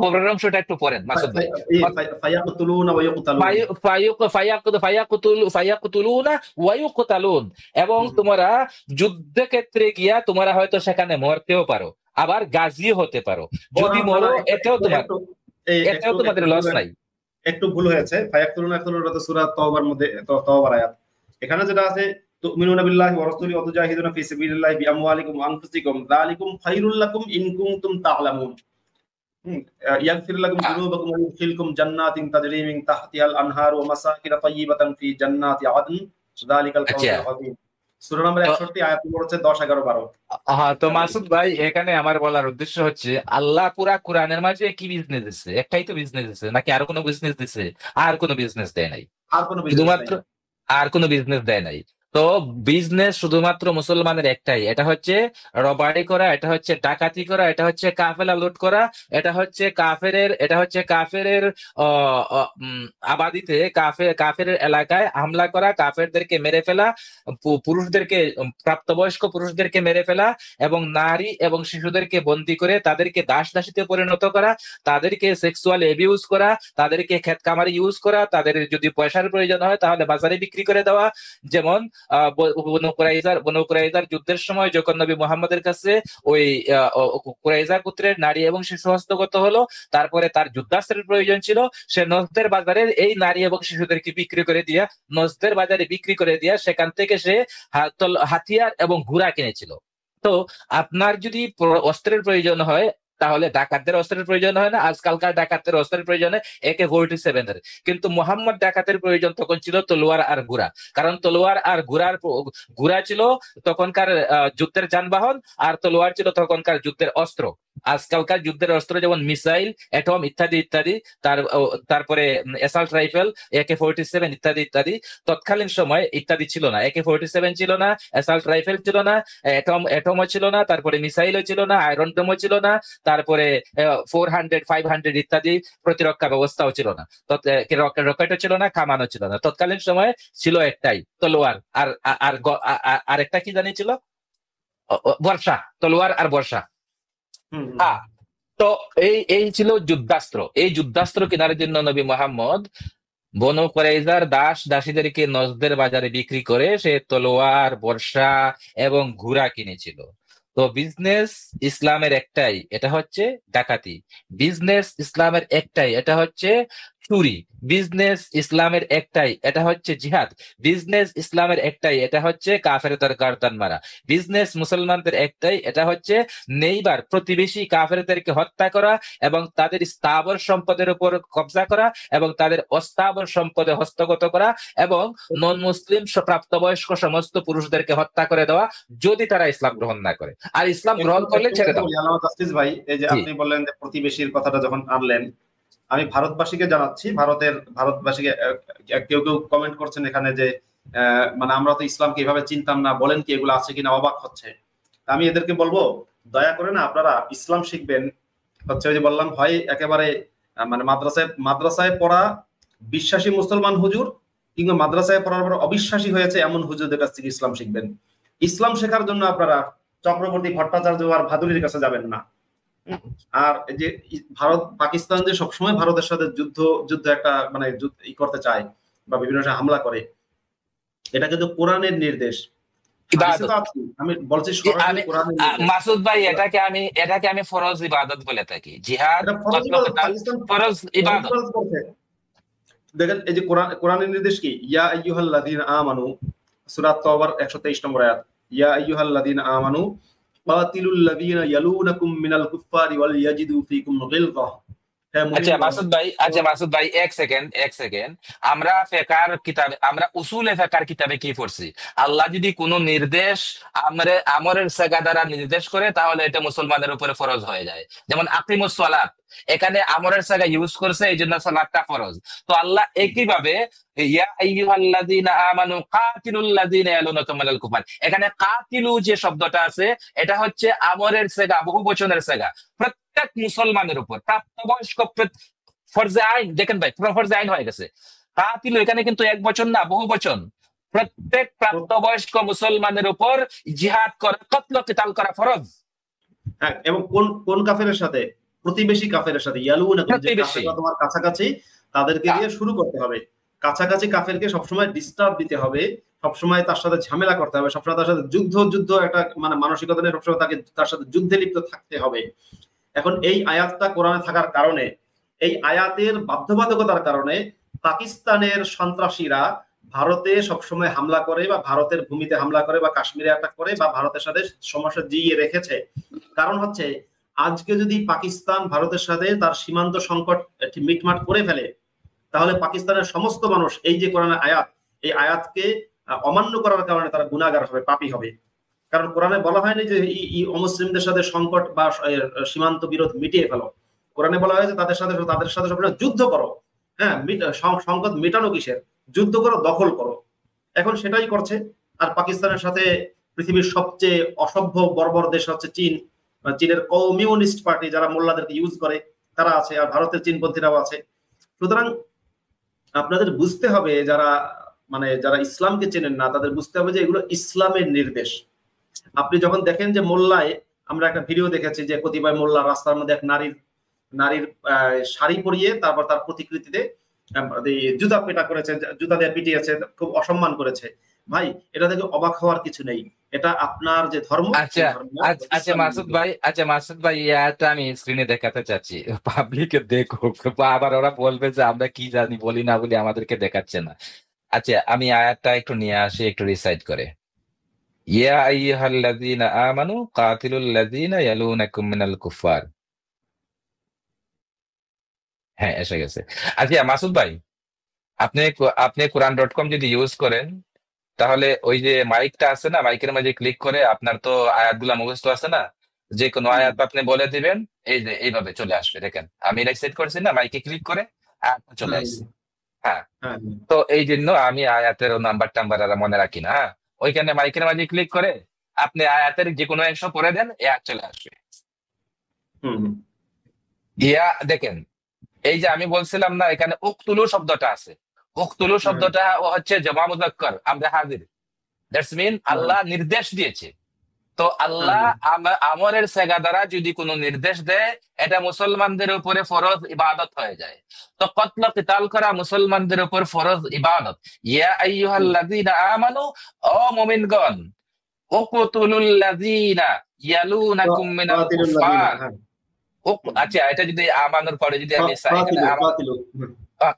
পরের অংশটা একটু পড়েন মাসুদ ভাই। ফায়াকতুলুনা ওয়া ইউকতালুন, ফায়াকতুলুনা ওয়া ইউকতালুন, এবং তোমরা যুদ্ধক্ষেত্রে গিয়া তোমরা হয়তো সেখানে মরতেও পারো, আবার গাজী হতে পারো। যদি মরো এতেও তোমাদের লস নাই। একটু ভুল হয়েছে, ফায়াকতুলুনা ইয়াকতুলুনা তো সূরা তাওবার মধ্যে, তাওবার আয়াত। এখানে যেটা আছে তুমিনুনা বিল্লাহি ওয়া রাসূলিহি ওয়া তুজাহিদুনা ফি সাবিলিল্লাহি বিআমওয়ালিকুম ওয়া আনফুসিকুম যালিকুম খায়রুল লাকুম ইন কুনতুম তা'লামুন ইয়াগফির লাকুম যুনুবাকুম ওয়া ইউদখিলকুম জান্নাতিন তাজরি মিন তাহতিহাল আনহার ওয়া মাসাকিন তাইয়্যিবাতান ফি জান্নাতি আদন যালিকাল ফাওজুল আযীম। সূরা নম্বর 61 আয়াত নম্বর হচ্ছে 10, 11, 12। হ্যাঁ, তো মাসুদ ভাই এখানে আমার বলার উদ্দেশ্য হচ্ছে আল্লাহ পুরা কোরআনের মাঝে কি বিজনেস দিচ্ছে? একটাই তো বিজনেস দিচ্ছে, নাকি আরো কোনো বিজনেস দিচ্ছে? আর কোনো বিজনেস দেয় নাই, আর কোনো বিজনেস নাই। শুধুমাত্র আর কোনো বিজনেস দেয় নাই। তো বিজনেস শুধুমাত্র মুসলমানের একটাই, এটা হচ্ছে রবারি করা, এটা হচ্ছে ডাকাতি করা, এটা হচ্ছে কাফেলা লুট করা, এটা হচ্ছে কাফেরের আবাদিতে কাফের এলাকায় হামলা করা, কাফেরদেরকে মেরে ফেলা, পুরুষদেরকে প্রাপ্তবয়স্ক পুরুষদেরকে মেরে ফেলা, এবং নারী এবং শিশুদেরকে বন্দি করে তাদেরকে দাস দাসীতে পরিণত করা, তাদেরকে সেক্সুয়াল এবিউজ করা, তাদেরকে ক্ষেত খামারে ইউজ করা, তাদের যদি পয়সার প্রয়োজন হয় তাহলে বাজারে বিক্রি করে দেওয়া। যেমন বনু কুরাইজার যুদ্ধের সময় যখন নবী মুহাম্মদের কাছে ওই কুরাইজা গোত্রের নারী এবং শিশু হস্তগত হলো, তারপরে তার যুদ্ধাস্ত্রের প্রয়োজন ছিল, সে নজদের বাজারে এই নারী এবং শিশুদেরকে বিক্রি করে দিয়া সেখান থেকে সে হাতিয়ার এবং ঘোড়া কিনেছিল। তো আপনার যদি অস্ত্রের প্রয়োজন হয় তাহলে ডাকাতদের অস্ত্রের প্রয়োজন হয় না, আজকালকার ডাকাতদের অস্ত্রের প্রয়োজন হয় AK-47 এর। কিন্তু মোহাম্মদ ডাকাতের প্রয়োজন তখন ছিল তলোয়ার আর ঘোড়া, কারণ তলোয়ার আর ঘোড়া ছিল তখনকার যুদ্ধের যানবাহন, আর তলোয়ার ছিল তখনকার যুদ্ধের অস্ত্র। আজকালকার যুদ্ধের অস্ত্র যেমন মিসাইল, অ্যাটম ইত্যাদি ইত্যাদি, তারপরে অ্যাসাল্ট রাইফেল, AK-47 ইত্যাদি ইত্যাদি। তৎকালীন সময় ইত্যাদি ছিল না, AK-47 ছিল না, অ্যাসাল্ট রাইফেল ছিল না, অ্যাটমও ছিল না, তারপরে মিসাইলও ছিল না, আয়রন ডোমও ছিল না, তারপরে 400, 500 ইত্যাদি প্রতিরক্ষা ব্যবস্থাও ছিল না, রকেটও ছিল না, কামানও ছিল না। তৎকালীন সময় ছিল একটাই, তলোয়ার আর আর আর একটা কি জানি ছিল, বর্ষা, তলোয়ার আর বর্ষা। হ্যাঁ, তো এই ছিল যুদ্ধাস্ত্র। এই যুদ্ধাস্ত্র কেনার জন্য নবী মুহাম্মদ বনু কুরাইজার দাস দাসীদেরকে নজদের বাজারে বিক্রি করে সে তলোয়ার, বর্ষা এবং ঘোড়া কিনেছিল। তো বিজনেস ইসলামের একটাই, এটা হচ্ছে ডাকাতি। বিজনেস ইসলামের একটাই, এটা হচ্ছে চুরি। বিজনেস ইসলামের একটাই, এটা হচ্ছে জিহাদ। বিজনেস ইসলামের একটাই, এটা হচ্ছে কাফেরদের গর্দান মারা। বিজনেস মুসলমানদের একটাই, এটা হচ্ছে নেইবার প্রতিবেশী কাফেরদেরকে হত্যা করা এবং তাদের স্থাবর সম্পদের উপর কবজা করা এবং তাদের অস্থাবর সম্পদে হস্তগত করা এবং নন মুসলিম প্রাপ্তবয়স্ক সমস্ত পুরুষদেরকে হত্যা করে দেওয়া যদি তারা ইসলাম গ্রহণ না করে, আর ইসলাম গ্রহণ করলে ছেড়ে দাও। ভাই, এই যে আপনি বললেন যে প্রতিবেশীর কথাটা যখন আনলেন, আমি ভারতবাসীকে জানাচ্ছি, ভারতবাসীকে কেউ কেউ কমেন্ট করছেন এখানে যে মানে আমরা তো ইসলামকে এইভাবে চিনতাম না, বলেন কি এগুলো আছে কিনা, অবাক হচ্ছে। আমি এদেরকে বলবো, দয়া করে না আপনারা ইসলাম শিখবেন হচ্ছে ওই যে বললাম, হয় একেবারে মানে মাদ্রাসায় পড়া বিশ্বাসী মুসলমান হুজুর, কিংবা মাদ্রাসায় পড়ার পর অবিশ্বাসী হয়েছে এমন হুজুরদের কাছ থেকে ইসলাম শিখবেন। ইসলাম শেখার জন্য আপনারা চক্রবর্তী ভট্টাচার্য আর ভাদুরীর কাছে যাবেন না। আর যে ভারত পাকিস্তান যে সবসময় ভারতের সাথে যুদ্ধ একটা মানে করতে চায় বা বিভিন্ন হামলা করে, এটা কিন্তু কোরআনের নির্দেশ। আমি বলছি মাসুদ ভাই, এটাকে আমি ফরজ ইবাদত বলে থাকি। জিহাদ ফরজ ইবাদত। দেখেন এই যে কোরআনের নির্দেশ কি, ইয়া আইয়ুহাল্লাযীনা আমানু, সূরা তাওবার 123 নম্বর আয়াত, ইয়া আইয়ুহাল্লাযীনা আমানু কাতিলুল লাযীনা ইয়ালুনাকুম মিনাল কুফফারি ওয়াল ইয়াজিদু ফীকুম গিলযা। আচ্ছা মাসুদ ভাই এক সেকেন্ড, আমরা ফিকহের কিতাবে, আমরা উসুলে ফিকহের কিতাবে কি পড়ছি? আল্লাহ যদি কোনো নির্দেশ আমরের সিগা দ্বারা নির্দেশ করে তাহলে এটা মুসলমানের উপরে ফরজ হয়ে যায়। যেমন আকিমুস সালাত, এখানে আমরের সিগা ইউজ করছে, এই জন্য সালাতটা ফরজ। তো আল্লাহ একইভাবে ইয়া আইয়ুহাল্লাযীনা আমানু কাতিলুল লাযীনা ইয়ালুনাকুম মিনাল কুফার, এখানে কাতিলু যে শব্দটা আছে এটা হচ্ছে আমরের সিগা, বহুবচনের সিগা। প্রত্যেক মুসলমানের উপর প্রাপ্তবয়স্ক ফরজে আইন, দেখেন ভাই ফরজে আইন হয়ে গেছে। কাতিলু এখানে কিন্তু এক বচন না, বহু বচন। প্রত্যেক প্রাপ্তবয়স্ক মুসলমানের উপর জিহাদ করা, কতল কিতাল করা ফরজ। হ্যাঁ, এবং কোন কাফেরের সাথে? প্রতিবেশী কাফেরের সাথে। ইয়ালুনাকুম, যে কাফেররা তোমার কাছাকাছি, তাদেরকে দিয়ে শুরু করতে হবে। কাছাকাছি কাফেরকে সবসময় ডিস্টার্ব দিতে হবে, সবসময় তার সাথে ঝামেলা করতে হবে, সবসময় তার সাথে যুদ্ধ একটা মানে মানসিকতা নিয়ে সবসময় তার সাথে যুদ্ধে লিপ্ত থাকতে হবে। এখন এই আয়াতটা কোরআনে থাকার কারণে, এই আয়াতের বাধ্যবাধকতার কারণে পাকিস্তানের সন্ত্রাসীরা ভারতে সবসময় হামলা করে বা ভারতের ভূমিতে হামলা করে বা কাশ্মীরে অ্যাটাক করে বা ভারতের সাথে সমস্যা জিয়ে রেখেছে। কারণ হচ্ছে আজকে যদি পাকিস্তান ভারতের সাথে তার সীমান্ত সংকট মিটমাট করে ফেলে, তাহলে পাকিস্তানের সমস্ত মানুষ এই যে কোরআনের আয়াত, এই আয়াতকে অমান্য করার কারণে তারা গুনাহগার হবে, পাপী হবে। কারণ কোরআনে বলা হয়নি যে অমুসলিমদের সাথে সংকট বা সীমান্ত বিরোধ মিটিয়ে ফেলো। কোরআনে বলা হয়েছে তাদের সাথে সবসময় যুদ্ধ করো। হ্যাঁ, সংকট মেটানো কিসের, যুদ্ধ করো, দখল করো। এখন সেটাই করছে। আর পাকিস্তানের সাথে পৃথিবীর সবচেয়ে অসভ্য বর্বর দেশ হচ্ছে চীন। চীনের কমিউনিস্ট পার্টি যারা মোল্লাদেরকে ইউজ করে তারা আছে, আর ভারতের চীনপন্থীরাও আছে। সুতরাং আপনাদের বুঝতে হবে, যারা ইসলামকে চেনেন না তাদের বুঝতে হবে যে এগুলো ইসলামের নির্দেশ। আপনি যখন দেখেন যে মোল্লায়, আমরা একটা ভিডিও দেখেছি যে কতিপয় মোল্লা রাস্তার মধ্যে এক নারীর শাড়ি পরিয়ে তারপর তার প্রতিকৃতিতে জুতা পেটা করেছে, জুতা দিয়ে পিটিয়েছে, খুব অসম্মান করেছে। ভাই, এটা থেকে অবাক হওয়ার কিছু নেই, এটা আপনার যে ধর্ম। আচ্ছা মাসুদ ভাই, এটা আমি স্ক্রিনে দেখাতে চাচ্ছি, পাবলিকে দেখুক, আবার ওরা বলবে যে আমরা কি জানি, বলি না বলি, আমাদেরকে দেখাচ্ছে না। আচ্ছা, আমি আয়াতটা একটু নিয়ে আসি, একটু রিসাইট করে। ইয়া আইয়ুহাল্লাযীনা আমানু কাতিলুল্লাযীনা ইয়ালুনাকুম মিনাল কুফফার। হ্যাঁ, এসে গেছে। আচ্ছা মাসুদ ভাই, আপনি Quran.com যদি ইউজ করেন, তাহলে ওই যে মাইকটা আছে না, মাইকের মাঝে ক্লিক করে আপনার তো আয়াতগুলা মুখস্থ আছে না, যে কোনো আয়াত আপনি বলে দিবেন, এই যে এইভাবে চলে আসবে। দেখেন আমি এটা সেট করছি না, মাইকে ক্লিক করে আয়াতটা চলে আসছে। হ্যাঁ, তো এই জন্য আমি আয়াতের নাম্বার টাম্বার আর মনে রাখি না। হ্যাঁ, ওইখানে মাইকের মাঝে ক্লিক করে আপনি আয়াতের যে কোনো অংশ পড়ে দেন, এই আয়াত চলে আসবে। ইয়া দেখেন, এই যে আমি বলছিলাম না, এখানে উকতুলু শব্দটা আছে, উকতুলু শব্দটা হচ্ছে জমা মুযাক্কার, আমরা হাজির। দ্যাটস মিন আল্লাহ নির্দেশ দিয়েছে। তো আল্লাহ আমরের সেগা দ্বারা যদি কোনো নির্দেশ দেয়, এটা মুসলমানদের উপরে ফরজ ইবাদত হয়ে যায়। তো কতল কিতাল করা মুসলমানদের উপর ফরজ ইবাদত। ইয়া আইয়ুহাল্লাযীনা আমানু, ও মুমিনগণ, উকতুলুল লাযীনা ইয়ালুনাকুম মিনাল কুফফার। আচ্ছা, এটা যদি আমানুর পরে যদি আমি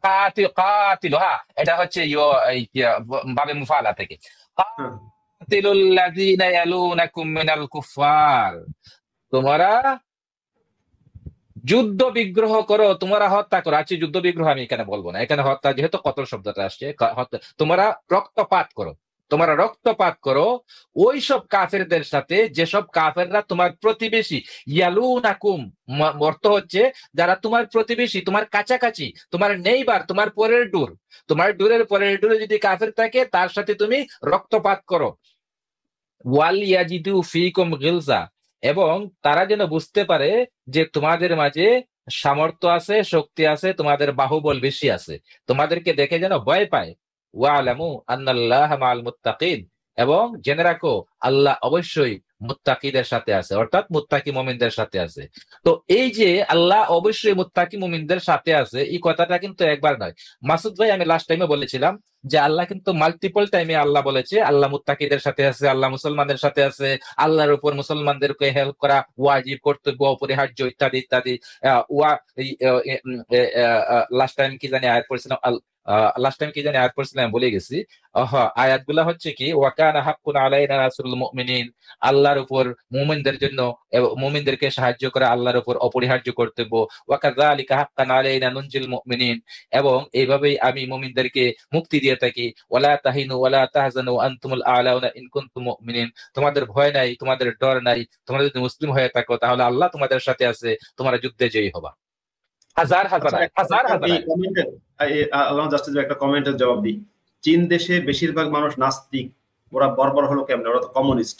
কাতিলু, হ্যাঁ, এটা হচ্ছে বাবে মুফালা থেকে, কাতিলুল লাযীনা ইয়ালুনাকুম মিনাল কুফফার, তোমরা যুদ্ধ বিগ্রহ করো, তোমরা হত্যা করো। আচ্ছা, যুদ্ধ বিগ্রহ আমি এখানে বলবো না, এখানে হত্যা যেহেতু কতল শব্দটা আসছে, তোমরা রক্তপাত করো ওই সব কাফেরদের সাথে যেসব কাফেররা তোমার প্রতিবেশী। ইয়ালুনাকুম অর্থ হচ্ছে যারা তোমার প্রতিবেশী, তোমার কাছাকাছি, তোমার নেইবার, তোমার পরের ডুর, তোমার ডুরের পরের ডুরে যদি কাফের থাকে তার সাথে তুমি রক্তপাত করো। ওয়াল ইয়াজিদু ফীকুম গিলজা, এবং তারা যেন বুঝতে পারে যে তোমাদের মাঝে সামর্থ্য আছে, শক্তি আছে, তোমাদের বাহুবল বেশি আছে, তোমাদেরকে দেখে যেন ভয় পায়। ওয়ালামু আন্নাল্লাহা মাআল মুত্তাকিন, এবং জেনে রাখো আল্লাহ অবশ্যই মুত্তাকিদের সাথে আছে, অর্থাৎ মুত্তাকি মুমিনদের সাথে আছে। তো এই যে আল্লাহ অবশ্যই মুত্তাকি মুমিনদের সাথে আছে, এই কথাটা কিন্তু একবার নয়। মাসুদ ভাই, আমি লাস্ট টাইমে বলেছিলাম যে আল্লাহ কিন্তু মাল্টিপল টাইমে আল্লাহ বলেছে আল্লাহ মুত্তাকিদের সাথে আছে, আল্লাহ মুসলমানদের সাথে আছে, আল্লাহর উপর মুসলমানদেরকে হেল্প করা ওয়াজিব, কর্তব্য, অপরিহার্য, ইত্যাদি ইত্যাদি। লাস্ট টাইম কি জানি আয়াত পড়ছিলাম, ভুলে গেছি। আয়াতগুলা হচ্ছে কি, ওয়াকানা হাক্কুন আলাইনা নাসরুল মুমিনিন, আল্লাহর উপর মুমিনদের জন্য, মুমিনদেরকে সাহায্য করা আল্লাহর উপর অপরিহার্য কর্তব্য। ওয়াকাযালিকা হাক্কান আলাইনা নুনজিল মুমিনিন, এবং এইভাবেই আমি মুমিনদেরকে মুক্তি দিয়ে থাকি। ওয়ালা তাহিনু ওয়ালা তাহজানু আনতুমুল আ'লাউনা ইন কুনতুম মুমিনিন, তোমাদের ভয় নাই, তোমাদের ডর নাই, তোমরা যদি মুসলিম হয়ে থাকো তাহলে আল্লাহ তোমাদের সাথে আছে, তোমরা যুদ্ধে জয়ী হবা। একটা কমেন্টের জবাব দিই। চীন দেশে বেশিরভাগ মানুষ নাস্তিক, ওরা বর্বর হলো কেমন, ওরা তো কমিউনিস্ট।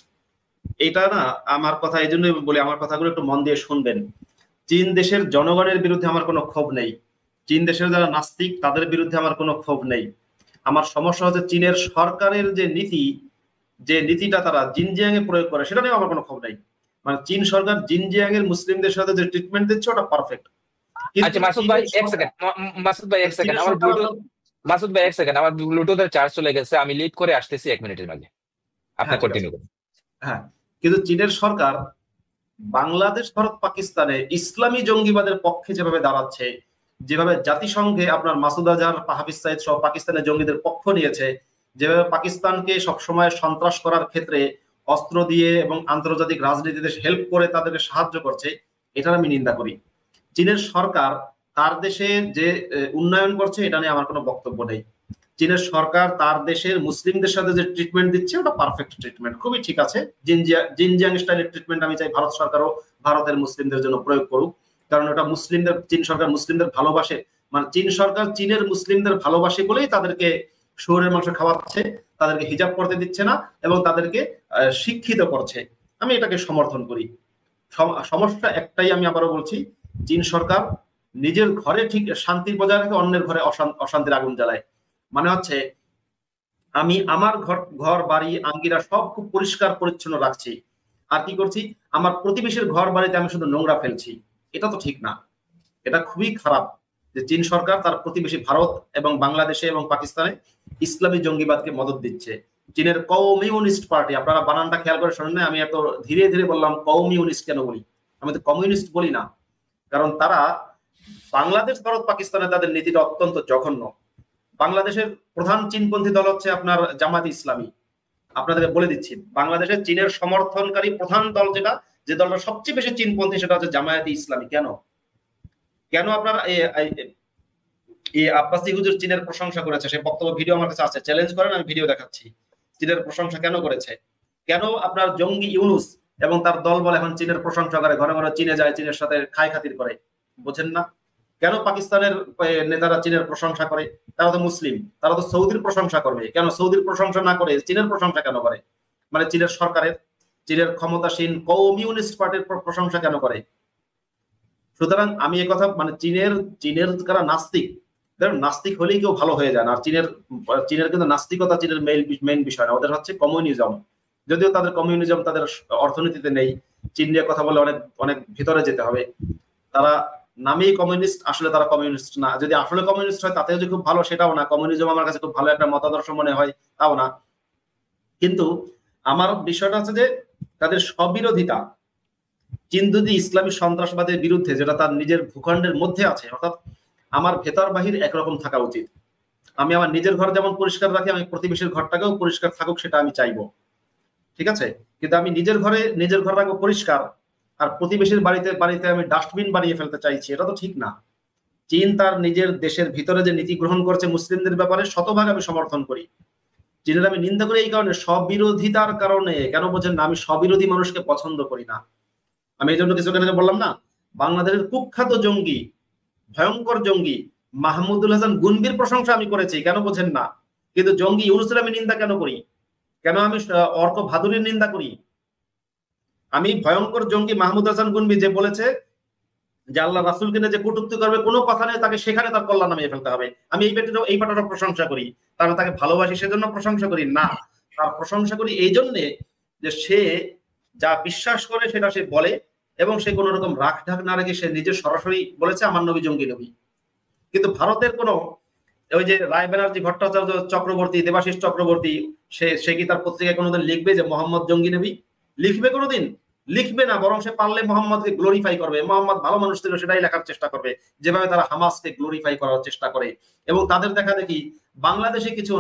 এটা না, আমার কথা এই জন্যই বলি, আমার কথাগুলো একটু মন দিয়ে শুনবেন। চীন দেশের জনগণের বিরুদ্ধে আমার কোনো ক্ষোভ নেই, চীন দেশের যারা নাস্তিক তাদের বিরুদ্ধে আমার কোনো ক্ষোভ নেই। আমার সমস্যা হচ্ছে চীনের সরকারের যে নীতিটা তারা জিনজিয়াং এ প্রয়োগ করে, সেটা নিয়ে আমার কোনো ক্ষোভ নেই। মানে চীন সরকার জিনজিয়াং এর মুসলিমদের সাথে যে ট্রিটমেন্ট দিচ্ছে ওটা পারফেক্ট। আচ্ছা মাসুদ ভাই এক সেকেন্ড, আমার ব্লুটুথের চার্জ চলে গেছে, আমি লিড করে আসতেছি 1 মিনিটের মাঝে, আপনি কন্টিনিউ করুন। হ্যাঁ, কিন্তু চীনের সরকার বাংলাদেশ, ভারত, পাকিস্তানে ইসলামী জঙ্গিবাদের পক্ষে যেভাবে দাঁড়াচ্ছে, যেভাবে জাতিসংঘে আপনার মাসুদ আজহার, হাফিজ সাইদ সহ পাকিস্তানের জঙ্গিদের পক্ষ নিয়েছে, যেভাবে পাকিস্তানকে সবসময় সন্ত্রাস করার ক্ষেত্রে অস্ত্র দিয়ে এবং আন্তর্জাতিক রাজনীতিতে হেল্প করে তাদেরকে সাহায্য করছে, এটার আমি নিন্দা করি। চীনের সরকার তার দেশে যে উন্নয়ন করছে এটা নিয়ে আমার কোনো বক্তব্য নেই। চীনের সরকার তার দেশের মুসলিমদের সাথে যে ট্রিটমেন্ট দিচ্ছে ওটা পারফেক্ট ট্রিটমেন্ট, খুবই ঠিক আছে। জিনজিয়াং স্টাইলের ট্রিটমেন্ট আমি চাই ভারত সরকারও ভারতের মুসলিমদের জন্য প্রয়োগ করুক, কারণ ওটা মুসলিমদের, চীন সরকার মুসলিমদের ভালোবাসে, মানে চীন সরকার চীনের মুসলিমদের ভালোবাসে বলেই তাদেরকে শুয়োরের মাংস খাওয়াচ্ছে, তাদেরকে হিজাব করতে দিচ্ছে না এবং তাদেরকে শিক্ষিত করছে। আমি এটাকে সমর্থন করি। সমস্যা একটাই, আমি আবারও বলছি, চীন সরকার নিজের ঘরে ঠিক শান্তি বজায় রাখে, অন্যের ঘরে অশান্তির আগুন জ্বালায়। মানে হচ্ছে আমি আমার ঘর বাড়ি আঙ্গিরা সব খুব পরিষ্কার পরিচ্ছন্ন রাখছি, আর কি করছি, আমার প্রতিবেশীর ঘর বাড়িতে আমি শুধু নোংরা ফেলছি। এটা তো ঠিক না, এটা খুবই খারাপ যে চীন সরকার তার প্রতিবেশী ভারত এবং বাংলাদেশে এবং পাকিস্তানে ইসলামী জঙ্গিবাদকে মদত দিচ্ছে। চীনের কমিউনিস্ট পার্টি, আপনারা বানানটা খেয়াল করে শোনেন না, আমি এত ধীরে ধীরে বললাম কমিউনিস্ট কেন বলি, আমি তো কমিউনিস্ট বলি না, কারণ তারা বাংলাদেশ ভারত পাকিস্তানে তাদের নীতিটা অত্যন্ত জঘন্য। বাংলাদেশের প্রধান চীনপন্থী দল হচ্ছে আপনার জামাত ইসলামী। আপনাদেরকে বলে দিচ্ছি, বাংলাদেশের চীনের সমর্থনকারী প্রধান দল যেটা, যে দলটা সবচেয়ে বেশি চীনপন্থী, সেটা হচ্ছে জামায়াতে ইসলামী। কেন কেন আপনারা এই আব্বাসী হুজুর চীনের প্রশংসা করেছে, সে বক্তব্য ভিডিও আমার কাছে আছে, চ্যালেঞ্জ করেন, আমি ভিডিও দেখাচ্ছি। চীনের প্রশংসা কেন করেছে, কেন আপনার জঙ্গি ইউনুস এবং তার দল বলে এখন চীনের প্রশংসা করে, ঘরে ঘরে চীনে যায়, চীনের সাথে খায় খাতির করে, বোঝেন না? কেন পাকিস্তানের নেতারা চীনের প্রশংসা করে? তারা তো মুসলিম, তারা তো সৌদির প্রশংসা করবে, কেন সৌদির প্রশংসা না করে চীনের প্রশংসা কেন করে? মানে চীনের সরকারের, চীনের ক্ষমতাসীন কমিউনিস্ট পার্টির প্রশংসা কেন করে? সুতরাং আমি একথা, মানে চীনের যারা নাস্তিক, নাস্তিক হলেই কেউ ভালো হয়ে যায় না। আর চীনের কিন্তু নাস্তিকতা চীনের মেইন বিষয় না, ওদের হচ্ছে কমিউনিজম। যদিও তাদের কমিউনিজম তাদের অর্থনীতিতে নেই, চীন নিয়ে কথা বলে অনেক অনেক ভিতরে যেতে হবে। তারা নামেই কমিউনিস্ট, আসলে তারা কমিউনিস্ট না। যদি আসলে কমিউনিস্ট হয় তাতেও যে খুব ভালো সেটাও না, কমিউনিজম আমার কাছে খুব ভালো একটা মতাদর্শ মনে হয় তাও না। কিন্তু আমার বিষয়টা হচ্ছে যে তাদের স্ববিরোধিতা, চীন যদি ইসলামী সন্ত্রাসবাদের বিরুদ্ধে, যেটা তার নিজের ভূখণ্ডের মধ্যে আছে, অর্থাৎ আমার ভেতর বাহির একরকম থাকা উচিত। আমি আমার নিজের ঘর যেমন পরিষ্কার রাখি, আমি প্রতিবেশীর ঘরটাকেও পরিষ্কার থাকুক, সেটা আমি চাইবো, ঠিক আছে? কিন্তু আমি নিজের ঘর রাখবো পরিষ্কার, আর প্রতিবেশীর বাড়িতে আমি ডাস্টবিন বানিয়ে ফেলতে চাইছি, এটা তো ঠিক না। চীন তার নিজের দেশের ভিতরে যে নীতি গ্রহণ করছে মুসলিমদের ব্যাপারে, শতভাগ আমি সমর্থন করি। চীনের আমি নিন্দা করি এই কারণে, স্ববিরোধিতার কারণে। কেন বোঝেন না? আমি স্ববিরোধী মানুষকে পছন্দ করি না। আমি এই জন্য কিছুক্ষণ আগে বললাম না, বাংলাদেশের কুখ্যাত জঙ্গি, ভয়ঙ্কর জঙ্গি মাহমুদুল হাসান গুনবির প্রশংসা আমি করেছি, কেন বোঝেন না? কিন্তু জঙ্গি ইউনুসের আমি নিন্দা কেন করি? কেন আমি অর্ক ভাদুরীর নিন্দা করি? আমি ভয়ঙ্কর জঙ্গি মাহমুদ হাসান গুনবি, যে বলেছে যে আল্লাহ রাসূলকে নিয়ে যে কটূক্তি করবে, কোনো কথা নেই, তাকে সেখানে তার কল্যাণ নামিয়ে ফেলতে হবে, আমি এই পাটারও প্রশংসা করি। তার তাকে ভালোবাসি সেজন্য প্রশংসা করি না, তার প্রশংসা করি এই জন্যে যে সে যা বিশ্বাস করে সেটা সে বলে, এবং সে কোনো রকম রাগ ঢাক না রেখে সে নিজে সরাসরি বলেছে আমার নবী জঙ্গি নবী। কিন্তু ভারতের কোনো, ওই যে রায় ব্যানার্জি ভট্টাচার্য চক্রবর্তী, দেবাশিস চক্রবর্তী, সে কি তার পত্রিকায় কোনোদিন লিখবে যে মোহাম্মদ জঙ্গি নবী? লিখবে কোনোদিন? লিখবে না, বরং সে পারলে মোহাম্মদকে গ্লোরিফাই করবে। মোহাম্মদ ভালো মানুষ ছিল সেটাই লেখার চেষ্টা করবে, যেভাবে তারা হামাসকে গ্লোরিফাই করার চেষ্টা করে। এবং তাদের দেখা দেখি বাংলাদেশে কিছু